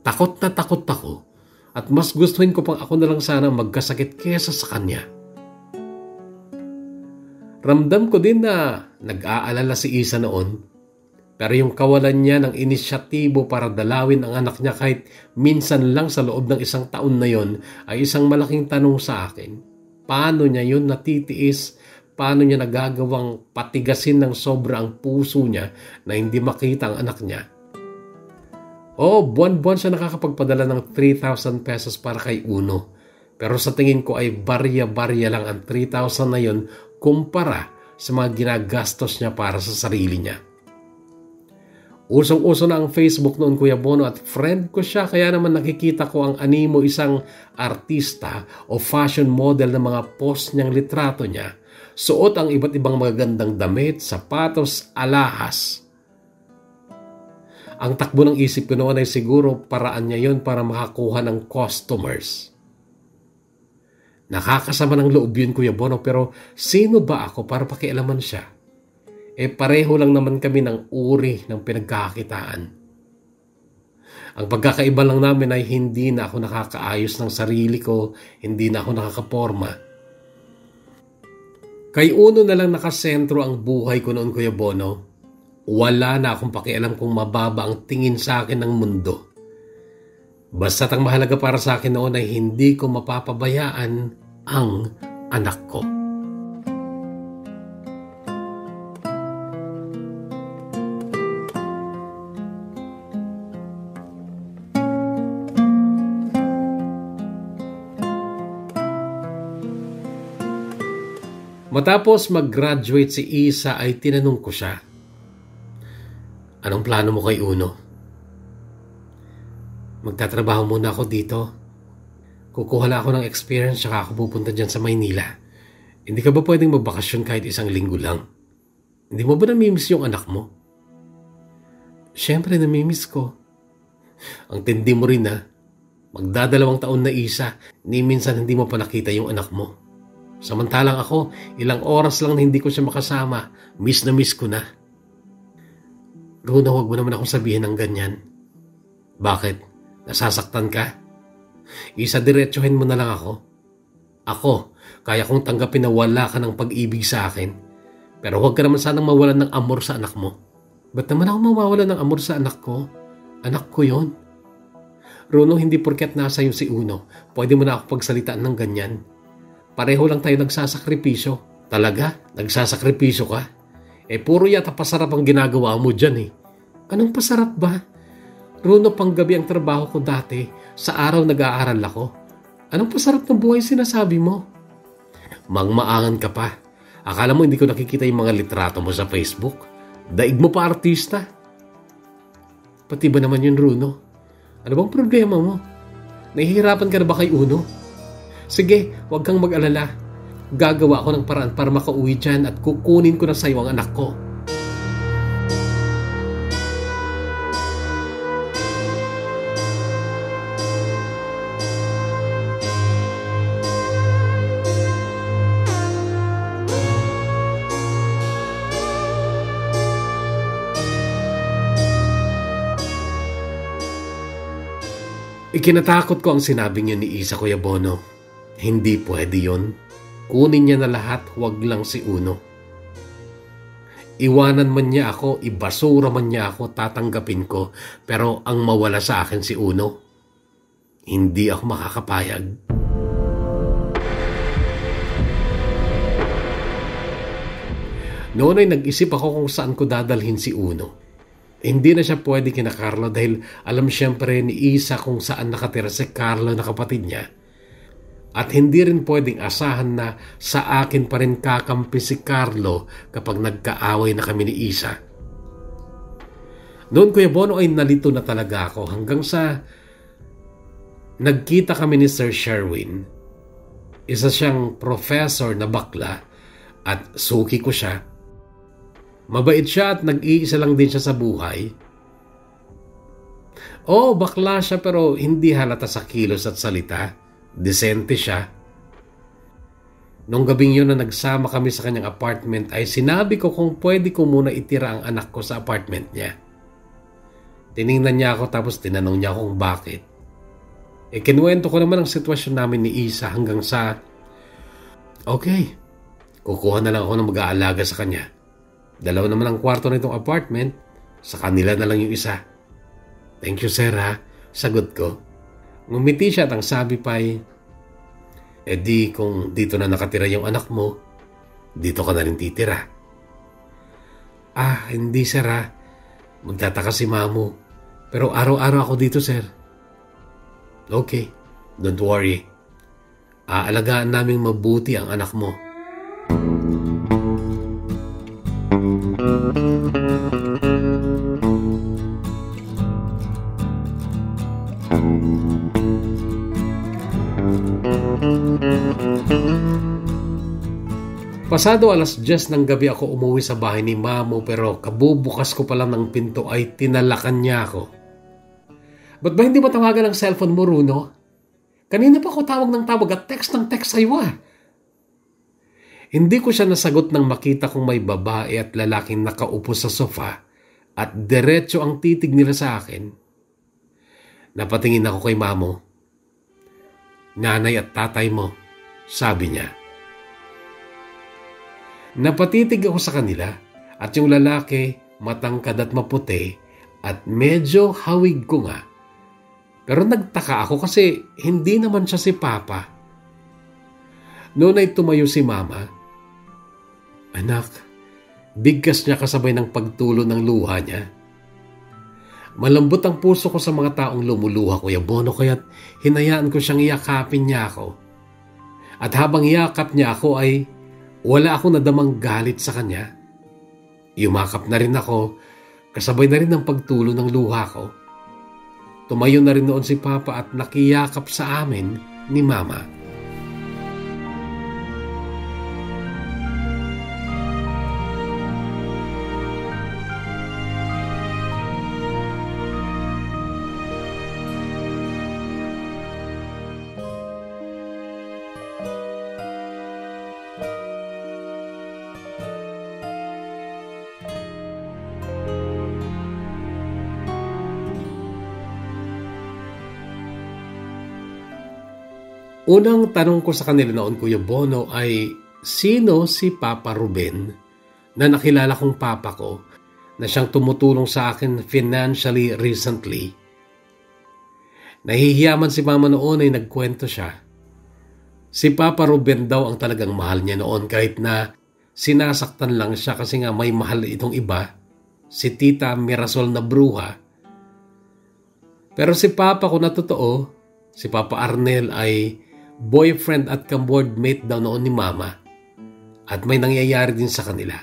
Speaker 1: Takot na takot ako at mas gustuhin ko pang ako na lang sana magkasakit kesa sa kanya. Ramdam ko din na nag-aalala si Isa noon, pero yung kawalan niya ng inisyatibo para dalawin ang anak niya kahit minsan lang sa loob ng 1 taon na yon ay isang malaking tanong sa akin. Paano niya yun natitiis? Paano niya nagagawang patigasin ng sobra ang puso niya na hindi makita ang anak niya? Buwan-buwan siya nakakapagpadala ng 3,000 pesos para kay Uno. Pero sa tingin ko ay barya-barya lang ang 3,000 na yun kumpara sa mga ginagastos niya para sa sarili niya. Usong-uso na ang Facebook noon, Kuya Bono, at friend ko siya kaya naman nakikita ko ang animo isang artista o fashion model ng mga post niyang litrato niya. Suot ang iba't ibang magagandang damit, sapatos, alahas. Ang takbo ng isip ko noon ay siguro paraan niya yon para makakuha ng customers. Nakakasama ng loob yun, Kuya Bono, pero sino ba ako para pakialaman siya? Pareho lang naman kami ng uri ng pinagkakakitaan. Ang pagkakaiba lang namin ay hindi na ako nakakaayos ng sarili ko, hindi na ako nakakaporma. Kay Uno na lang nakasentro ang buhay ko noon, Kuya Bono. Wala na akong pakialam kung mababa ang tingin sa akin ng mundo. Basta't ang mahalaga para sa akin noon ay hindi ko mapapabayaan ang anak ko. Matapos mag-graduate si Isa ay tinanong ko siya, anong plano mo kay Uno? Magtatrabaho muna ako dito. Kukuha na ako ng experience saka ako pupunta dyan sa Maynila. Hindi ka ba pwedeng magbakasyon kahit 1 linggo lang? Hindi mo ba namimiss yung anak mo? Siyempre, namimiss ko. Ang tindi mo rin ha. Magdadalawang taon na Isa, ni minsan hindi mo pa nakita yung anak mo. Samantalang ako, ilang oras lang na hindi ko siya makasama. Miss na miss ko na. Rona, huwag mo naman akong sabihin ng ganyan. Bakit? Nasasaktan ka? Isa, diretsuhin mo na lang ako. Ako, kaya kong tanggapin na wala ka ng pag-ibig sa akin. Pero huwag ka naman sanang mawalan ng amor sa anak mo. Ba't naman ako mawawalan ng amor sa anak ko? Anak ko yon. Runo, hindi porket nasa iyo si Uno, pwede mo na ako pagsalitaan ng ganyan. Pareho lang tayo nagsasakripisyo. Talaga? Nagsasakripisyo ka? Puro yata pasarap ang ginagawa mo dyan eh. Anong pasarap ba? Runo, panggabi ang trabaho ko dati. Sa araw nag-aaral ako. Anong pasarap ng buhay sinasabi mo? Mangmaangan ka pa. Akala mo hindi ko nakikita yung mga litrato mo sa Facebook? Daig mo pa artista? Pati ba naman yun, Runo? Ano bang problema mo? Nahihirapan ka na ba kay Uno? Sige, huwag kang mag-alala. Gagawa ako ng paraan para makauwi dyan at kukunin ko na sa'yo ang anak ko. Ikinatakot ko ang sinabi niyo ni Isa, Kuya Bono. Hindi pwede yun. Kunin niya na lahat, huwag lang si Uno. Iwanan man niya ako, ibasura man niya ako, tatanggapin ko. Pero ang mawala sa akin si Uno, hindi ako makakapayag. Noon ay nag-isip ako kung saan ko dadalhin si Uno. Hindi na siya pwede kina Carlo dahil alam siyempre ni Isa kung saan nakatira si Carlo na kapatid niya. At hindi rin pwedeng asahan na sa akin pa rin kakampi si Carlo kapag nagkaaway na kami ni Isa. Noon, Kuya Bono, ay nalito na talaga ako hanggang sa nagkita kami ni Sir Sherwin. Isa siyang professor na bakla at suki ko siya. Mabait siya at nag-iisa lang din siya sa buhay. Bakla siya pero hindi halata sa kilos at salita. Disente siya. Nung gabing yun na nagsama kami sa kanyang apartment ay sinabi ko kung pwede ko muna itira ang anak ko sa apartment niya. Tiningnan niya ako tapos tinanong niya kung bakit. Kinuwento ko naman ang sitwasyon namin ni Isa hanggang sa okay, kukuha na lang ako ng mag-aalaga sa kanya. Dalawa naman ang kwarto na itong apartment, sa kanila na lang yung isa. Thank you, sir, ha? Sagot ko. Ngumiti siya at ang sabi pa ay, di kung dito na nakatira yung anak mo, dito ka na rin titira. Hindi, sir, ha? Magtataka si Mamo. Pero araw-araw ako dito, sir. Okay, don't worry. Aalagaan naming mabuti ang anak mo. Pasado 10:00 ng gabi ako umuwi sa bahay ni Mamo pero kabubukas ko pa lang ng pinto ay tinalakan niya ako. Ba't ba hindi matawagan ang cellphone mo, Runo? Kanina pa ako tawag ng tawag at text ng text sa'yo ah. Hindi ko siya nasagot nang makita kong may babae at lalaking nakaupo sa sofa at diretso ang titig nila sa akin. Napatingin ako kay Mamo. Nanay at tatay mo, sabi niya. Napatitig ako sa kanila at yung lalaki matangkad at maputi at medyo hawig ko nga. Pero nagtaka ako kasi hindi naman siya si Papa. Noon ay tumayo si Mama. Anak, bigkas niya kasabay ng pagtulo ng luha niya. Malambot ang puso ko sa mga taong lumuluha, Kuya Bono, kaya't hinayaan ko siyang iyakapin niya ako. At habang iyakap niya ako ay wala akong nadamang galit sa kanya. Yumakap na rin ako, kasabay na rin ng pagtulo ng luha ko. Tumayo na rin noon si Papa at nakiyakap sa amin ni Mama. Unang tanong ko sa kanila noon, Kuya Bono, ay sino si Papa Ruben na nakilala kong papa ko na siyang tumutulong sa akin financially recently. Nahihiyaman si mama noon ay nagkwento siya. Si Papa Ruben daw ang talagang mahal niya noon kahit na sinasaktan lang siya kasi nga may mahal itong iba, si Tita Mirasol na bruha. Pero si Papa ko na totoo, si Papa Arnel ay boyfriend at ka-board mate daw noon ni Mama at may nangyayari din sa kanila.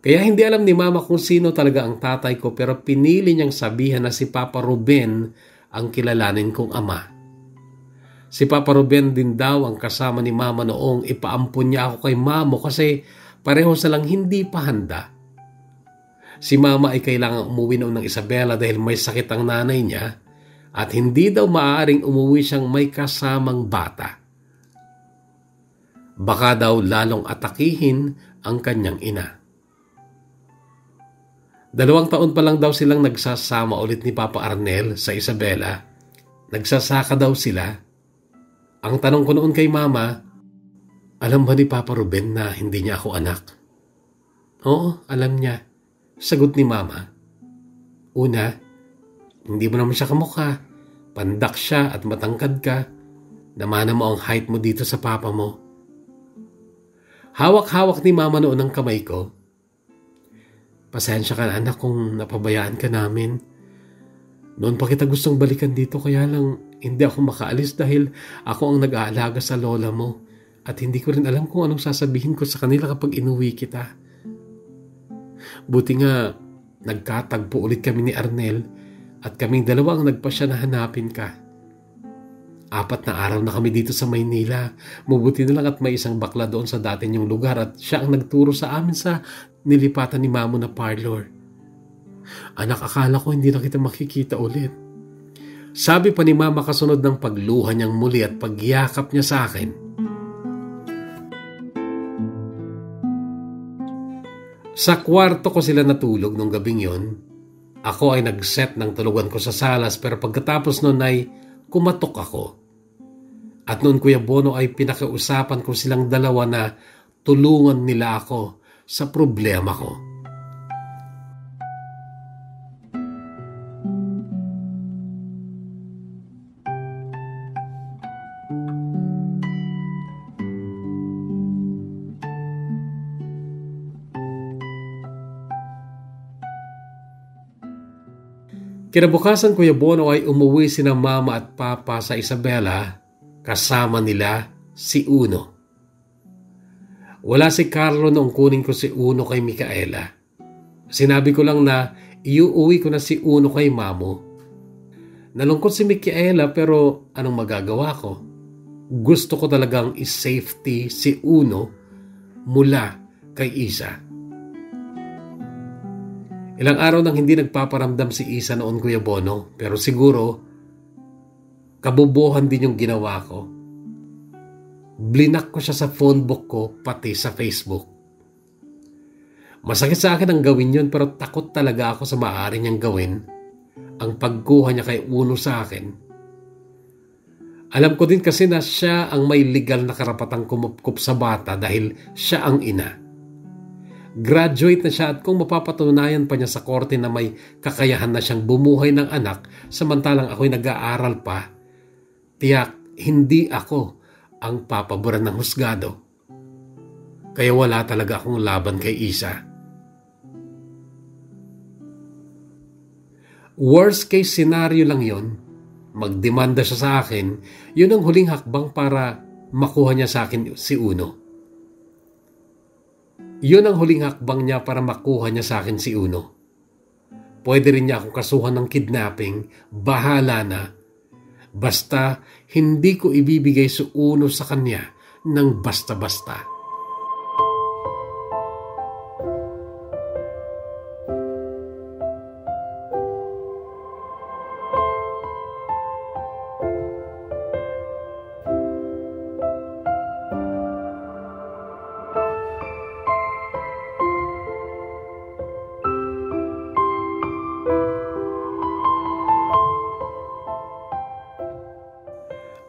Speaker 1: Kaya hindi alam ni Mama kung sino talaga ang tatay ko pero pinili niyang sabihan na si Papa Ruben ang kilalanin kong ama. Si Papa Ruben din daw ang kasama ni Mama noong ipaampun niya ako kay Mamo kasi pareho silang hindi pa handa. Si Mama ay kailangang umuwi noon ng Isabela dahil may sakit ang nanay niya at hindi daw maaaring umuwi siyang may kasamang bata. Baka daw lalong atakihin ang kanyang ina. 2 taon pa lang daw silang nagsasama ulit ni Papa Arnel sa Isabela. Nagsasaka daw sila. Ang tanong ko noon kay Mama, alam ba ni Papa Ruben na hindi niya ako anak? Oo, alam niya. Sagot ni Mama. Una, hindi mo naman siya kamukha. Pandak siya at matangkad ka. Namana mo ang height mo dito sa papa mo. Hawak-hawak ni Mama noon ang kamay ko. Pasensya ka na anak kung napabayaan ka namin. Noon pa kita gustong balikan dito kaya lang hindi ako makaalis dahil ako ang nag-aalaga sa lola mo. At hindi ko rin alam kung anong sasabihin ko sa kanila kapag inuwi kita. Buti nga, nagkatagpo ulit kami ni Arnel at kaming dalawa ang nagpasya na hanapin ka. 4 na araw na kami dito sa Maynila. Mabuti na lang at may isang bakla doon sa dati niyong lugar at siya ang nagturo sa amin sa nilipatan ni Mamo na parlor. Anak, akala ko hindi na kita makikita ulit. Sabi pa ni Mama kasunod ng pagluha niyang muli at pagyakap niya sa akin. Sa kwarto ko sila natulog nung gabing yon. Ako ay nag-set ng tulugan ko sa salas pero pagkatapos nun ay kumatok ako. At noon Kuya Bono ay pinakiusapan ko silang dalawa na tulungan nila ako sa problema ko. Kinabukasan Kuya Bono ay umuwi sina Mama at Papa sa Isabela kasama nila si Uno. Wala si Carlo noong kunin ko si Uno kay Micaela. Sinabi ko lang na iuuwi ko na si Uno kay Mamo. Nalungkot si Micaela pero anong magagawa ko? Gusto ko talagang i-safety si Uno mula kay Isa. Ilang araw nang hindi nagpaparamdam si Isa noon Kuya Bono pero siguro kabubuhan din yung ginawa ko. Blinak ko siya sa phone book ko pati sa Facebook. Masakit sa akin ang gawin yun pero takot talaga ako sa maaari niyang gawin ang pagkuha niya kay Uno sa akin. Alam ko din kasi na siya ang may legal na karapatang kumupkup sa bata dahil siya ang ina. Graduate na siya at kung mapapatunayan pa niya sa korte na may kakayahan na siyang bumuhay ng anak samantalang ako'y nag-aaral pa, tiyak hindi ako ang papaboran ng husgado. Kaya wala talaga akong laban kay Isa. Worst case scenario lang yon. Magdemanda siya sa akin, yun ang huling hakbang para makuha niya sa akin si Uno. Yun ang huling hakbang niya para makuha niya sa akin si Uno. Pwede rin niya akong kasuhan ng kidnapping, bahala na. Basta hindi ko ibibigay si Uno sa kanya ng basta-basta.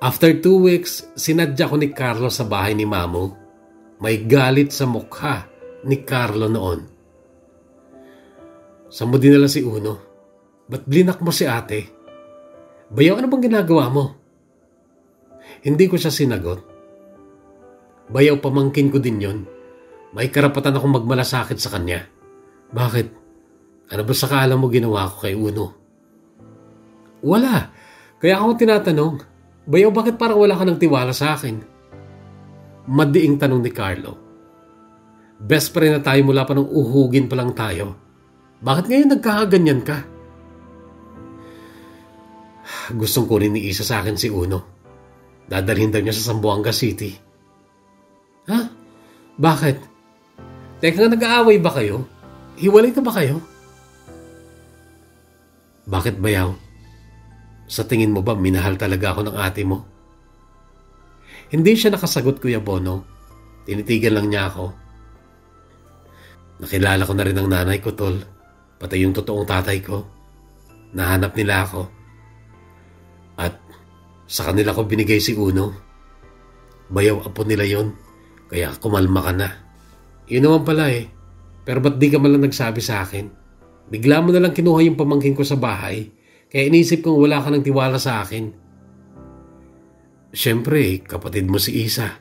Speaker 1: After 2 weeks, sinadya ko ni Carlo sa bahay ni Mamo. May galit sa mukha ni Carlo noon. Saan mo dinala si Uno? Ba't blinak mo si ate? Bayaw, ano bang ginagawa mo? Hindi ko siya sinagot. Bayaw, pamangkin ko din yon. May karapatan akong magmalasakit sa kanya. Bakit? Ano ba sa kaalam mo ginawa ko kay Uno? Wala. Kaya ako tinatanong. Bayaw, bakit parang wala ka ng tiwala sa akin? Madiing tanong ni Carlo. Best friend na tayo mula pa nung uhugin pa lang tayo. Bakit ngayon nagkakaganyan ka? Gustong kunin ni Isa sa akin si Uno. Dadalhin daw niya sa Zamboanga City. Ha? Bakit? Teka nga, nag-aaway ba kayo? Hiwalay na ba kayo? Bakit, Bayaw? Sa tingin mo ba minahal talaga ako ng ate mo? Hindi siya nakasagot, Kuya Bono. Tinitigan lang niya ako. Nakilala ko na rin ang nanay ko, Tol. Pati yung totoong tatay ko. Nahanap nila ako. At sa kanila ko binigay si Uno. Bayaw, apo nila yon. Kaya kumalma ka na. Yun naman pala eh. Pero ba't di ka malang nagsabi sa akin? Bigla mo na lang kinuha yung pamangkin ko sa bahay. Kaya inisip kong wala ka ng tiwala sa akin. Siyempre, kapatid mo si Isa.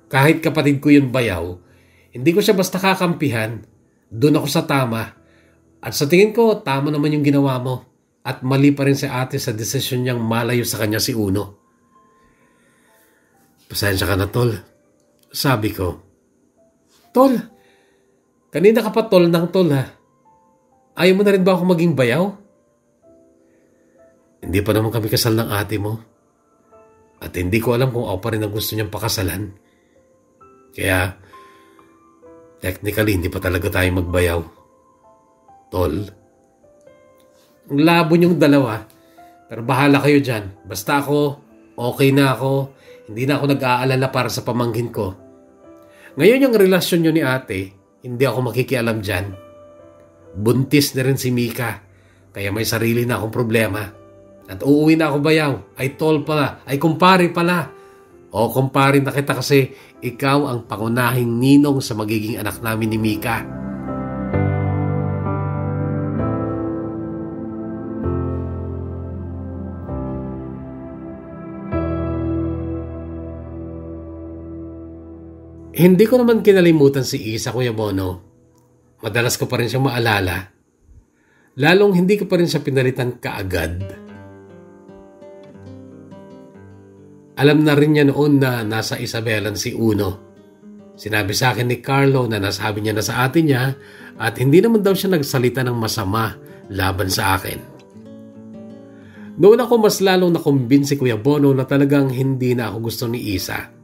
Speaker 1: Kahit kapatid ko yun, Bayaw, hindi ko siya basta kakampihan. Doon ako sa tama. At sa tingin ko, tama naman yung ginawa mo. At mali pa rin si ate sa desisyon niyang malayo sa kanya si Uno. Pasensya ka na, Tol. Sabi ko. Tol, kanina ka pa tol ng tol ha. Ayaw mo na rin ba ako maging bayaw? Hindi pa naman kami kasal ng ate mo. At hindi ko alam kung ako pa rin ang gusto niyang pakasalan. Kaya, technically, hindi pa talaga tayo magbayaw. Tol, ang labo niyong dalawa. Pero bahala kayo dyan. Basta ako, okay na ako. Hindi na ako nag-aalala para sa pamangkin ko. Ngayon yung relasyon niyo ni ate, hindi ako makikialam dyan. Buntis na rin si Mika. Kaya may sarili na akong problema. At uuwi na ako, Bayaw. Ay tol pala. Ay kumpare pala. O kumpare na kita kasi ikaw ang pangunahing ninong sa magiging anak namin ni Mika. Hindi ko naman kinalimutan si Isa, Kuya Bono. Madalas ko pa rin siyang maalala. Lalong hindi ko pa rin siya pinalitan kaagad. Alam na rin niya noon na nasa Isabelan si Uno. Sinabi sa akin ni Carlo na nasabi niya na sa atin niya at hindi naman daw siya nagsalita ng masama laban sa akin. Noon ako mas lalong nakumbinsi, Kuya Bono, na talagang hindi na ako gusto ni Isa.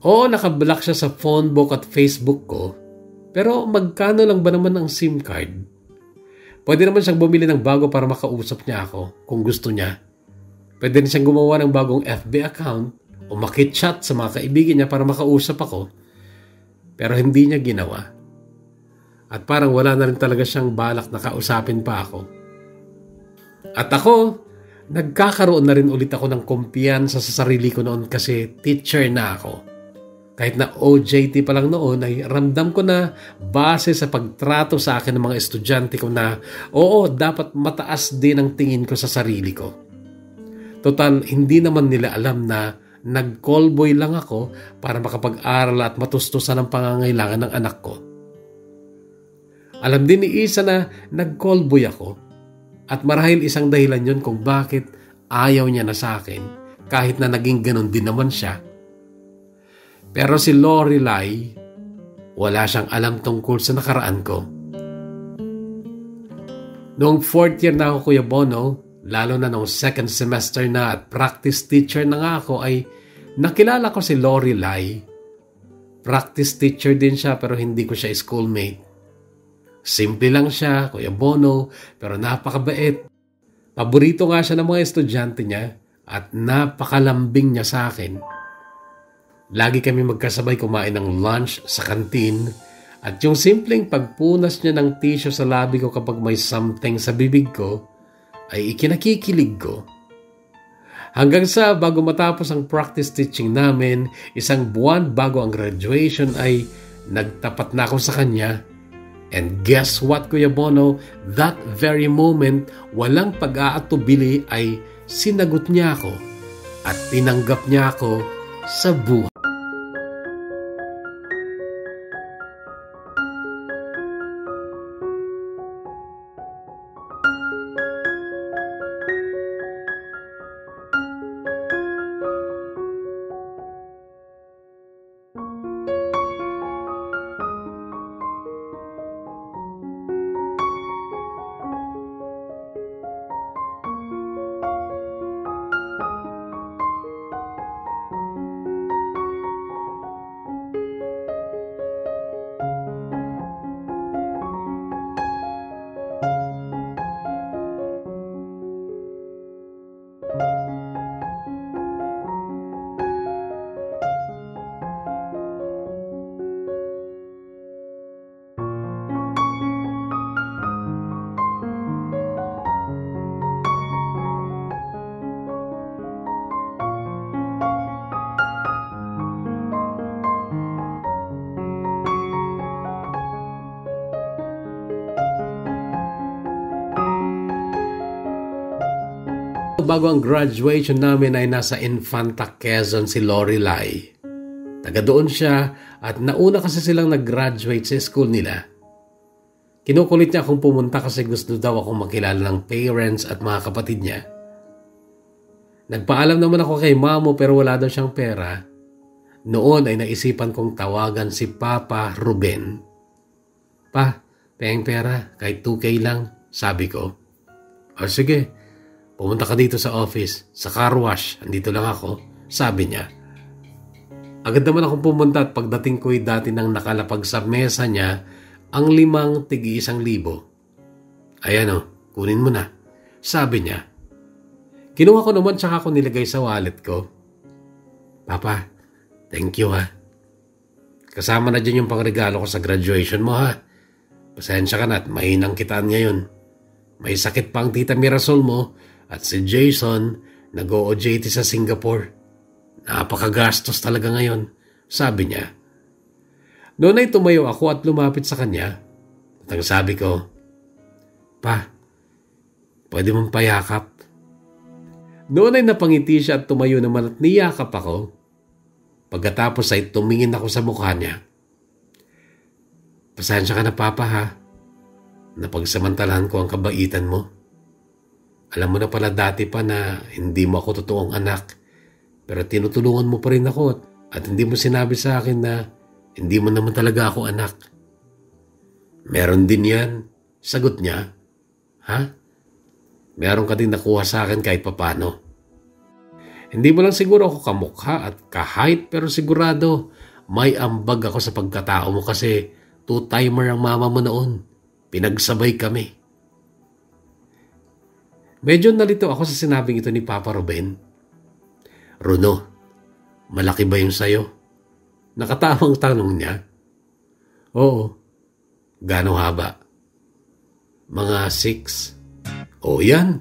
Speaker 1: Oo, nakablock siya sa phonebook at Facebook ko. Pero magkano lang ba naman ang SIM card? Pwede naman siyang bumili ng bago para makausap niya ako kung gusto niya. Pwede rin siyang gumawa ng bagong FB account o makichat sa mga kaibigan niya para makausap ako. Pero hindi niya ginawa. At parang wala na rin talaga siyang balak na kausapin pa ako. At ako, nagkakaroon na rin ulit ako ng kumpiyansa sa sarili ko noon kasi teacher na ako. Kahit na OJT pa lang noon ay ramdam ko na base sa pagtrato sa akin ng mga estudyante ko na oo, dapat mataas din ang tingin ko sa sarili ko. Total, hindi naman nila alam na nag-callboy lang ako para makapag-aral at matustusan ang pangangailangan ng anak ko. Alam din ni Isa na nag-callboy ako at marahil isang dahilan yun kung bakit ayaw niya na sa akin kahit na naging ganun din naman siya. Pero si Lorelai, wala siyang alam tungkol sa nakaraan ko. Noong 4th year na ako, Kuya Bono, lalo na noong 2nd semester na at practice teacher na nga ako, ay nakilala ko si Lorelai. Practice teacher din siya pero hindi ko siya schoolmate. Simple lang siya, Kuya Bono, pero napakabait. Paborito nga siya ng mga estudyante niya at napakalambing niya sa akin. Lagi kami magkasabay kumain ng lunch sa kantin at yung simpleng pagpunas niya ng tissue sa labi ko kapag may something sa bibig ko ay ikinakikilig ko. Hanggang sa bago matapos ang practice teaching namin, isang buwan bago ang graduation ay nagtapat na ako sa kanya. And guess what, Kuya Bono? That very moment, walang pag-aatubili ay sinagot niya ako at tinanggap niya ako sa buhay. Bago ang graduation namin ay nasa Infanta, Quezon si Lorelai. Taga doon siya at nauna kasi silang nag-graduate sa school nila. Kinukulit niya akong pumunta kasi gusto daw akong makilala ng parents at mga kapatid niya. Nagpaalam naman ako kay Mamo pero wala daw siyang pera. Noon ay naisipan kong tawagan si Papa Ruben. Pa, payang pera, kahit 2K lang, sabi ko. O sige, pumunta ka dito sa office, sa car wash, andito lang ako, sabi niya. Agad naman akong pumunta at pagdating ko'y dati nang nakalapag sa mesa niya ang 5 tig-1,000. Ayan o, kunin mo na, sabi niya. Kinuha ko naman tsaka ako nilagay sa wallet ko. Papa, thank you ha. Kasama na dyan yung pangregalo ko sa graduation mo ha. Pasensya ka na at mahinang kitaan ngayon. May sakit pa ang tita Mirasol mo at si Jason nag-OJT sa Singapore. Napakagastos talaga ngayon, sabi niya. Noon ay tumayo ako at lumapit sa kanya. At ang sabi ko, Pa, pwede mong payakap. Noon ay napangiti siya at tumayo naman at niyakap ako. Pagkatapos ay tumingin ako sa mukha niya. Pasensya ka na Papa ha. Napagsamantalahan ko ang kabaitan mo. Alam mo na pala dati pa na hindi mo ako totoong anak, pero tinutulungan mo pa rin ako at hindi mo sinabi sa akin na hindi mo naman talaga ako anak. Meron din yan, sagot niya. Ha? Meron ka din nakuha sa akin kahit papano. Hindi mo lang siguro ako kamukha at kahait pero sigurado may ambag ako sa pagkatao mo kasi two-timer ang mama mo noon. Pinagsabay kami. Medyo nalito ako sa sinabing ito ni Papa Ruben. Runo, malaki ba yung sayo? Nakatamang tanong niya. Oo. Gaano haba? Mga 6. O yan.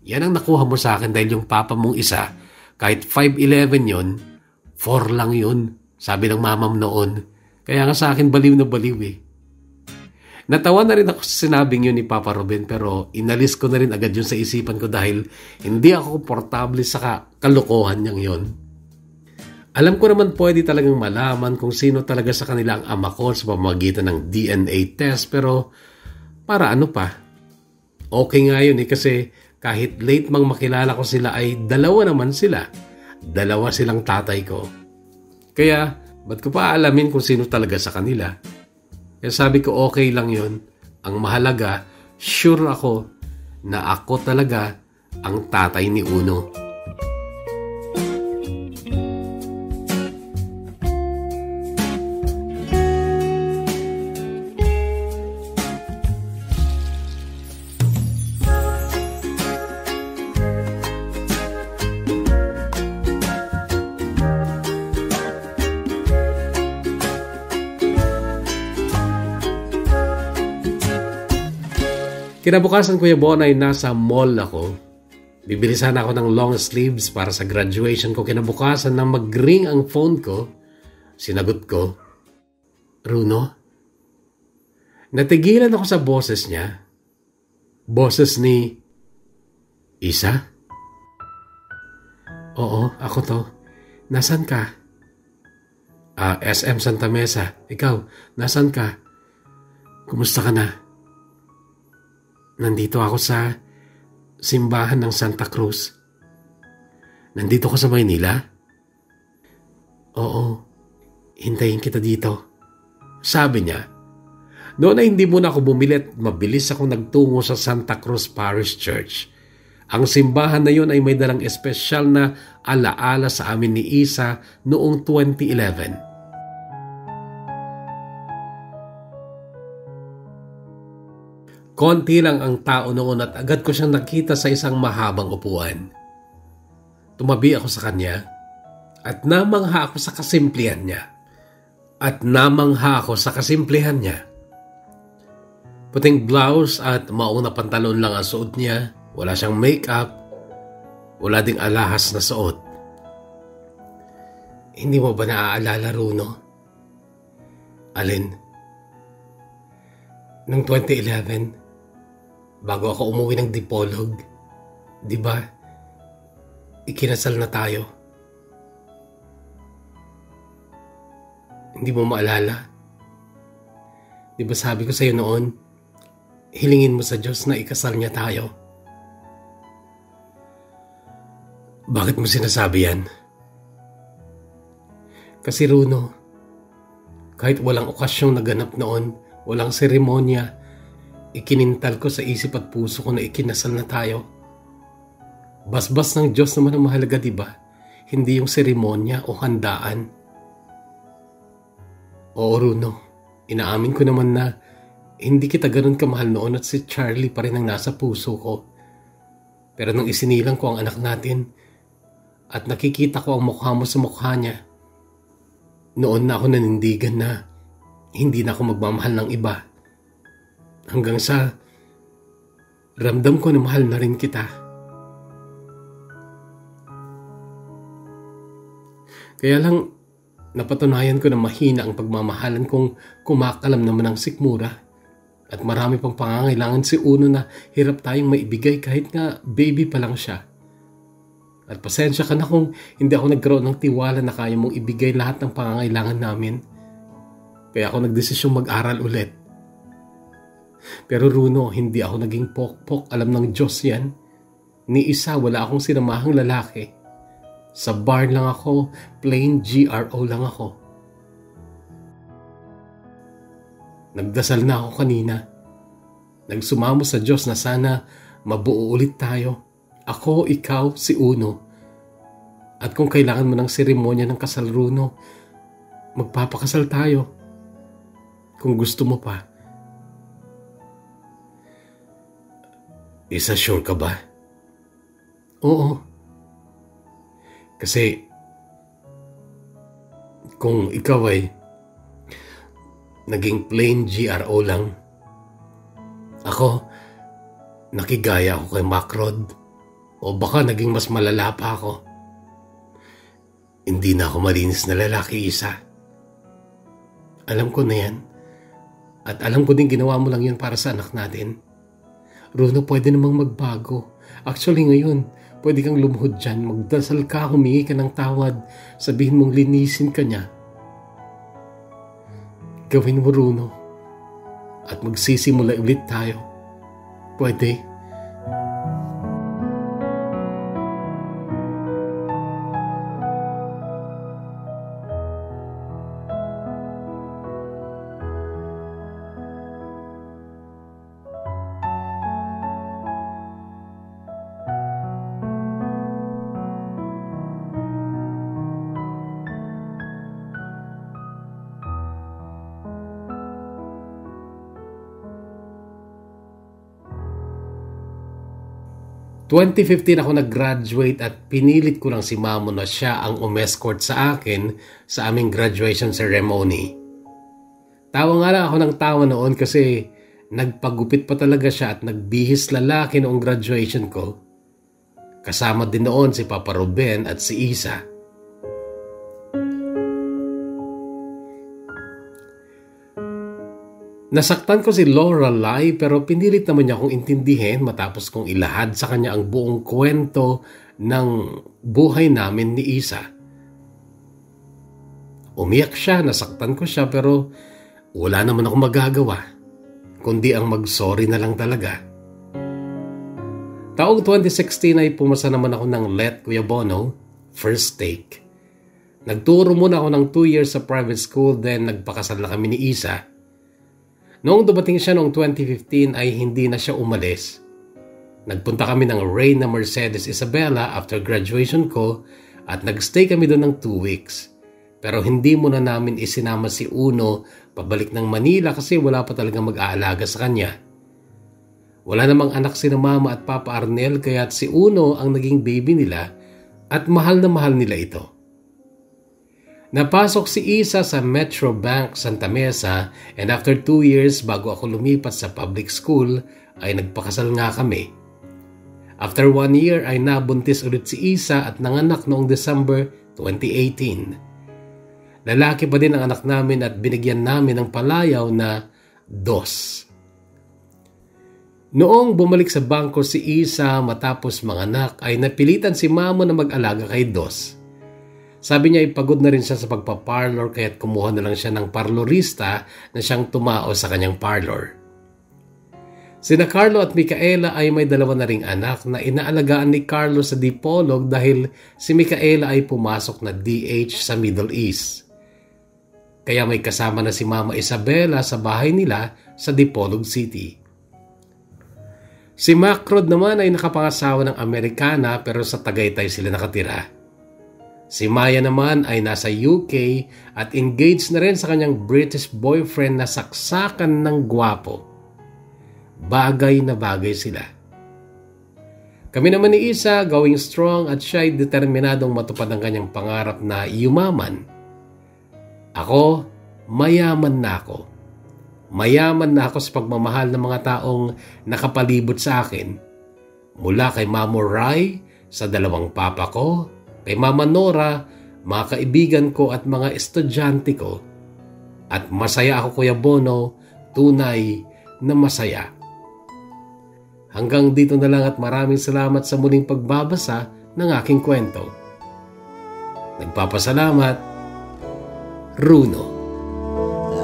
Speaker 1: Yan ang nakuha mo sa akin dahil yung papa mong isa, kahit 5'11 yon, 4 lang yun. Sabi ng mamam noon. Kaya nga sa akin baliw na baliw eh. Natawa na rin ako sa sinabing yun ni Papa Ruben pero inalis ko na rin agad yun sa isipan ko dahil hindi ako komportable sa kalokohan niyang yun. Alam ko naman pwede talagang malaman kung sino talaga sa kanila ang ama ko sa pamamagitan ng DNA test pero para ano pa? Okay nga yun eh kasi kahit late mang makilala ko sila ay dalawa naman sila. Dalawa silang tatay ko. Kaya ba't ko pa alamin kung sino talaga sa kanila? Kaya sabi ko okay lang yun. Ang mahalaga, sure ako na ako talaga ang tatay ni Uno. Kinabukasan Kuya Bon ay nasa mall ako. Bibili sana ako ng long sleeves para sa graduation ko. Kinabukasan na mag-ring ang phone ko, sinagot ko, "Runo?" Natigilan ako sa boses niya. Boses ni Isa? "Oo, ako to. Nasaan ka?" SM Santa Mesa. Ikaw, nasaan ka? Kumusta ka na?" "Nandito ako sa simbahan ng Santa Cruz." "Nandito ka sa Maynila?" "Oo, hintayin kita dito," sabi niya. Noon ay hindi muna ako bumili at mabilis akong nagtungo sa Santa Cruz Parish Church. Ang simbahan na yun ay may dalang espesyal na alaala sa amin ni Isa noong 2011. Konti lang ang tao noon at agad ko siyang nakita sa isang mahabang upuan. Tumabi ako sa kanya at namangha ako sa kasimplihan niya. Puting blouse at maong na pantalon lang ang suot niya. Wala siyang makeup. Wala ding alahas na suot. "Hindi mo ba naaalala, Runo?" "Alin?" "Noong 2011, bago ako umuwi ng Dipolog, di ba, ikinasal na tayo." "Hindi mo maalala? Di ba sabi ko sa'yo noon, hilingin mo sa Diyos na ikasal niya tayo?" "Bakit mo sinasabi yan?" "Kasi Runo, kahit walang okasyong naganap noon, walang seremonya, ikinintal ko sa isip at puso ko na ikinasal na tayo. Basbas ng Diyos naman ang mahalaga, di ba? Hindi yung seremonya o handaan." "Oo, Runo, inaamin ko naman na hindi kita ganun kamahal noon at si Charlie pa rin ang nasa puso ko. Pero nung isinilang ko ang anak natin at nakikita ko ang mukha mo sa mukha niya, noon na ako nanindigan na hindi na ako magmamahal ng iba. Hanggang sa ramdam ko na mahal na rin kita. Kaya lang napatunayan ko na mahina ang pagmamahalan kung kumakalam naman ang sikmura. At marami pang pangangailangan si Uno na hirap tayong maibigay kahit nga baby pa lang siya. At pasensya ka na kung hindi ako nagkaroon ng tiwala na kaya mong ibigay lahat ng pangangailangan namin. Kaya ako nagdesisyong mag-aral ulit. Pero Runo, hindi ako naging pokpok. Alam ng Diyos yan. Ni Isa, wala akong sinamahang lalaki. Sa bar lang ako, plain GRO lang ako. Nagdasal na ako kanina. Nagsumamo sa Diyos na sana mabuo ulit tayo. Ako, ikaw, si Uno. At kung kailangan mo ng seremonya ng kasal, Runo, magpapakasal tayo. Kung gusto mo pa." "Isa, sure ka ba?" "Oo. Kasi kung ikaw ay naging plain GRO lang, ako, nakigaya ako kay Macrod, o baka naging mas malala pa ako. Hindi na ako malinis na lalaki, Isa. Alam ko na yan. At alam ko din ginawa mo lang yun para sa anak natin. Runo, pwede namang magbago. Actually ngayon, pwede kang lumuhod dyan. Magdasal ka, humingi ka ng tawad. Sabihin mong linisin ka niya. Gawin mo, Runo. At magsisimula ulit tayo. Pwede. ...2015 ako nag-graduate at pinilit ko lang si Mamo na siya ang umescort sa akin sa aming graduation ceremony. Tawa nga lang ako ng tawa noon kasi nagpagupit pa talaga siya at nagbihis lalaki noong graduation ko. Kasama din noon si Papa Ruben at si Isa. Nasaktan ko si Lorelai pero pinilit naman niya akong intindihin matapos kong ilahad sa kanya ang buong kwento ng buhay namin ni Isa. Umiyak siya, nasaktan ko siya pero wala naman akong magagawa kundi ang mag-sorry na lang talaga. Taong 2016 ay pumasa naman ako ng Let Kuya Bono, first take. Nagturo muna ako ng 2 years sa private school then nagpakasal na kami ni Isa. Noong dumating siya noong 2015 ay hindi na siya umalis. Nagpunta kami ng Reyna Mercedes Isabela after graduation ko at nagstay kami doon ng 2 weeks. Pero hindi muna namin isinama si Uno pabalik ng Manila kasi wala pa talagang mag-aalaga sa kanya. Wala namang anak si Mama at Papa Arnel kaya si Uno ang naging baby nila at mahal na mahal nila ito. Napasok si Isa sa Metro Bank Santa Mesa and after 2 years bago ako lumipat sa public school ay nagpakasal nga kami. After 1 year ay nabuntis ulit si Isa at nanganak noong December 2018. Lalaki pa din ang anak namin at binigyan namin ng palayaw na Dos. Noong bumalik sa bangko si Isa matapos manganak ay napilitan si Mama na mag-alaga kay Dos. Sabi niya ay pagod na rin siya sa pagpaparlor kaya't kumuha na lang siya ng parlorista na siyang tumao sa kanyang parlor. Sina Carlo at Micaela ay may 2 na ring anak na inaalagaan ni Carlo sa Dipolog dahil si Micaela ay pumasok na DH sa Middle East. Kaya may kasama na si Mama Isabela sa bahay nila sa Dipolog City. Si Macrod naman ay nakapangasawa ng Amerikana pero sa Tagaytay sila nakatira. Si Maya naman ay nasa UK at engaged na rin sa kanyang British boyfriend na saksakan ng gwapo. Bagay na bagay sila. Kami naman ni Isa going strong at siya ay determinadong matupad ang kanyang pangarap na yumaman. Ako, mayaman na ako. Mayaman na ako sa pagmamahal ng mga taong nakapalibot sa akin. Mula kay Mamo Rai, sa 2 papa ko, kay Mama Nora, mga kaibigan ko at mga estudyante ko. At masaya ako Kuya Bono, tunay na masaya. Hanggang dito na lang at maraming salamat sa muling pagbabasa ng aking kwento. Nagpapasalamat, Runo.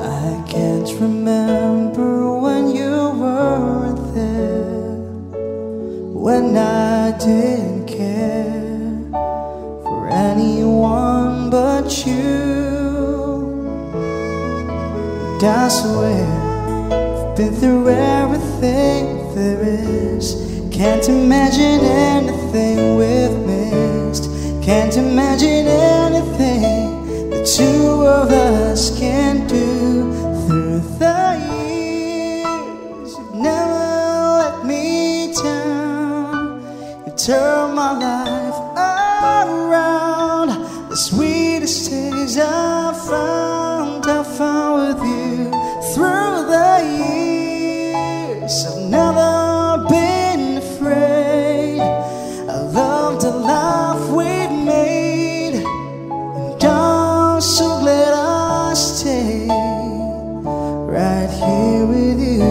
Speaker 2: I can't remember when you weren't there, when I didn't care for anyone but you. And I swear I've been through everything there is. Can't imagine anything we've missed. Can't imagine anything the two of us can do through the years. You've never let me down. You turned my life around. The sweetest days I found with you through the years. I've never been afraid. I loved the life we've made, and I'm so glad I stayed right here with you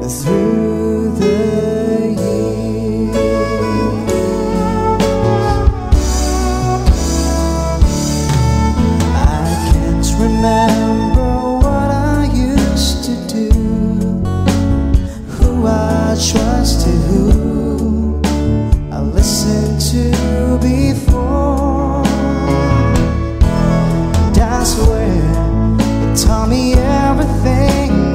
Speaker 2: through the years. I can't remember what I used to do, who I trusted, who I listened to before. And I swear it taught me everything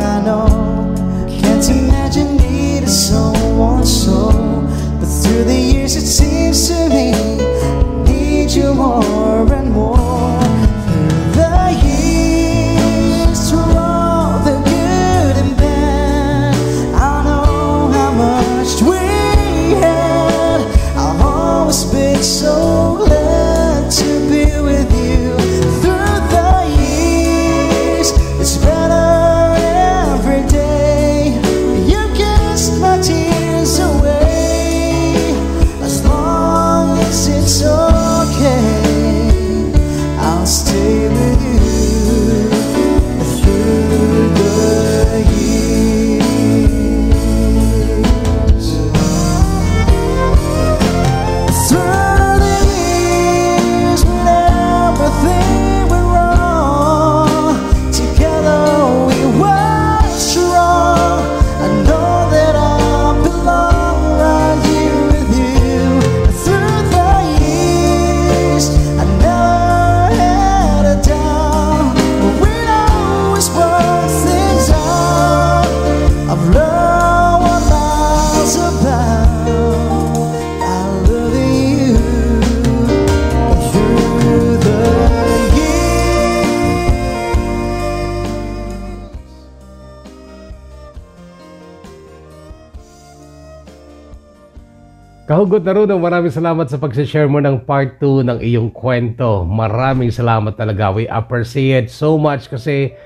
Speaker 1: Kahugot na Runo, maraming salamat sa pag-share mo ng part 2 ng iyong kwento. Maraming salamat talaga. We appreciate so much kasi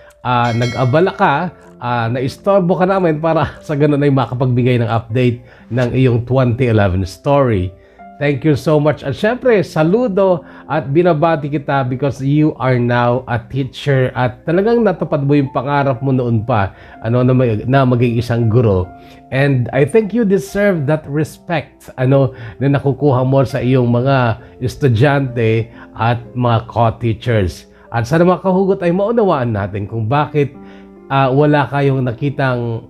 Speaker 1: nag-abala ka, na-istorbo ka namin para sa ganun ay makapagbigay ng update ng iyong 2011 story. Thank you so much. At syempre, saludo at binabati kita because you are now a teacher at talagang natupad mo yung pangarap mo noon pa na maging isang guro. And I think you deserve that respect na nakukuha mo sa iyong mga estudyante at mga co-teachers. At sana mga kahugot ay maunawaan natin kung bakit wala kayong nakitang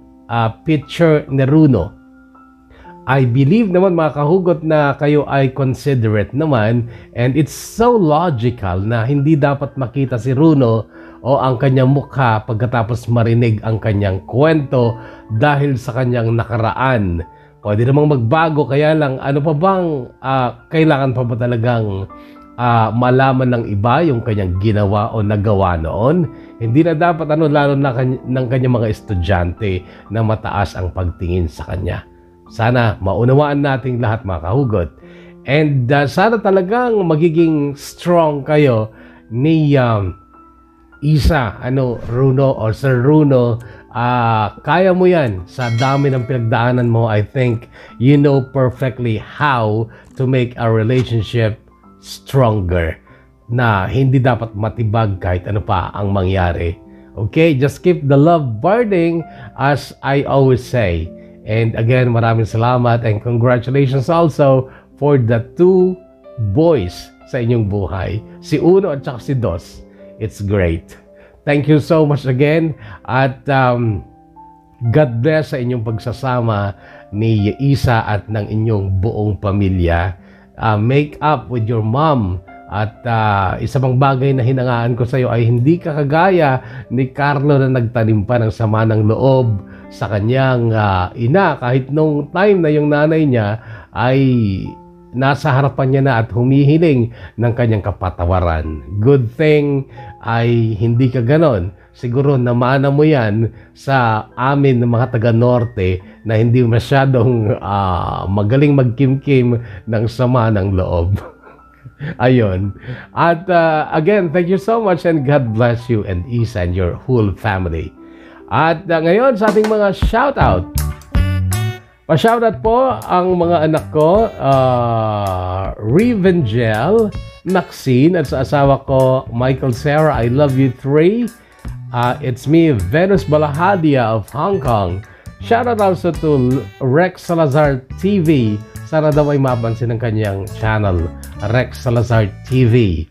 Speaker 1: picture ni Runo. I believe naman mga kahugot na kayo ay considerate naman, and it's so logical na hindi dapat makita si Runo o ang kanyang mukha pagkatapos marinig ang kanyang kwento dahil sa kanyang nakaraan. Pwede namang magbago, kaya lang ano pa bang kailangan pa ba talagang malaman ng iba yung kanyang ginawa o nagawa noon? Hindi na dapat lalo na ng kanyang mga estudyante na mataas ang pagtingin sa kanya. Sana maunawaan nating lahat mga kahugot. And sana talagang magiging strong kayo ni Isa, Runo or Sir Runo. Kaya mo yan. Sa dami ng pinagdaanan mo, I think you know perfectly how to make a relationship stronger. Na hindi dapat matibag kahit ano pa ang mangyari. Okay? Just keep the love burning, as I always say. And again, maraming salamat and congratulations also for the 2 boys sa inyong buhay. Si Uno at saka si Dos. It's great. Thank you so much again. At God bless sa inyong pagsasama ni Isa at ng inyong buong pamilya. Make up with your mom. At isa pang bagay na hinangaan ko sa iyo ay hindi ka kagaya ni Carlo na nagtanim pa ng sama ng loob sa kanyang ina kahit nung time na yung nanay niya ay nasa harapan niya na at humihiling ng kanyang kapatawaran. Good thing ay hindi ka ganon. Siguro namana mo yan sa amin ng mga taga-norte na hindi masyadong magaling magkimkim ng sama ng loob. Ayun. At again, thank you so much and God bless you and Isa and your whole family. At ngayon sa ating mga shoutout. Pa-shoutout po ang mga anak ko, Revengel, Maxine, at sa asawa ko, Michael Sarah, I love you 3. It's me, Venus Balahadia of Hong Kong. Shoutout also to Rex Salazar TV. Sana daw ay mapansin ng kanyang channel, Rex Salazar TV.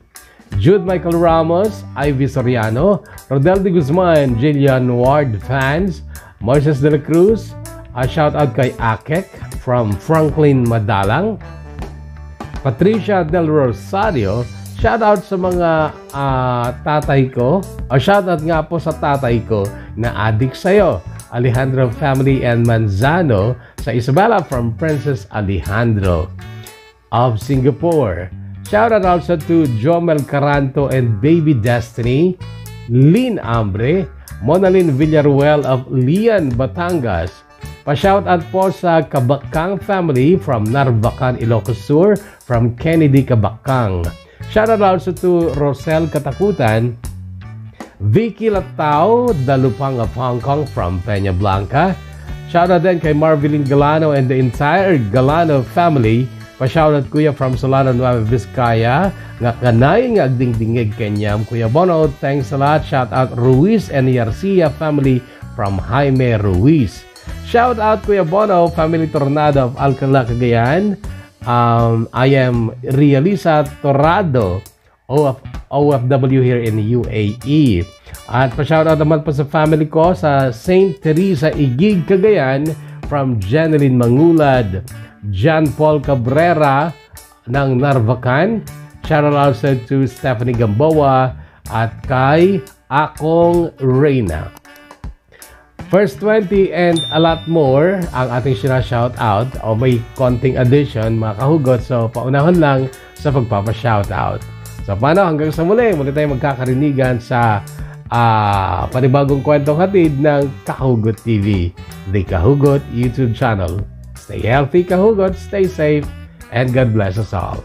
Speaker 1: Jude Michael Ramos, Ivy Soriano, Rodel de Guzman, Jillian Ward fans, Moises de la Cruz, shout out kay Akek from Franklin Madalang, Patricia Del Rosario, shout out sa mga tatay ko, shout out nga po sa tatay ko na adik sa'yo, Alejandro Family and Manzano, sa Isabela from Princess Alejandro of Singapore. Shout out also to Jomel Caranto and Baby Destiny, Lynn Ambre, Monalyn Villaruel of Lian, Batangas. Pa-shout out po sa Kabakang family from Narvacan, Ilocos Sur, from Kennedy Kabakang. Shout out also to Rosel Katakutan, Vicky Latao, Dalupang of Hong Kong from Peña Blanca. Shoutout din kay Marvelyn Galano and the entire Galano family. Pa-shoutout kuya from Solano, Nueva Vizcaya. Nga kanay nga agdingdingig kenyam. Kuya Bono, thanks a lot. Shoutout Ruiz and Garcia family from Jaime Ruiz. Shoutout Kuya Bono, family Tornado of Alcala, Cagayan. I am Realisa Torrado, OFW here in the UAE. At pa-shoutout naman po sa family ko sa St. Teresa Igig, Cagayan from Janeline Mangulad, John Paul Cabrera ng Narvacan. Shoutout also to Stephanie Gamboa at kay Akong Reyna. First 20 and a lot more ang ating sinashoutout o may konting addition mga kahugot. So paunahon lang sa pagpapa-shoutout. So paano hanggang sa muli tayong magkakarinigan sa panibagong kwentong hatid ng Kahugot TV, the Kahugot YouTube channel. Stay healthy, kahugot, stay safe, and God bless us all.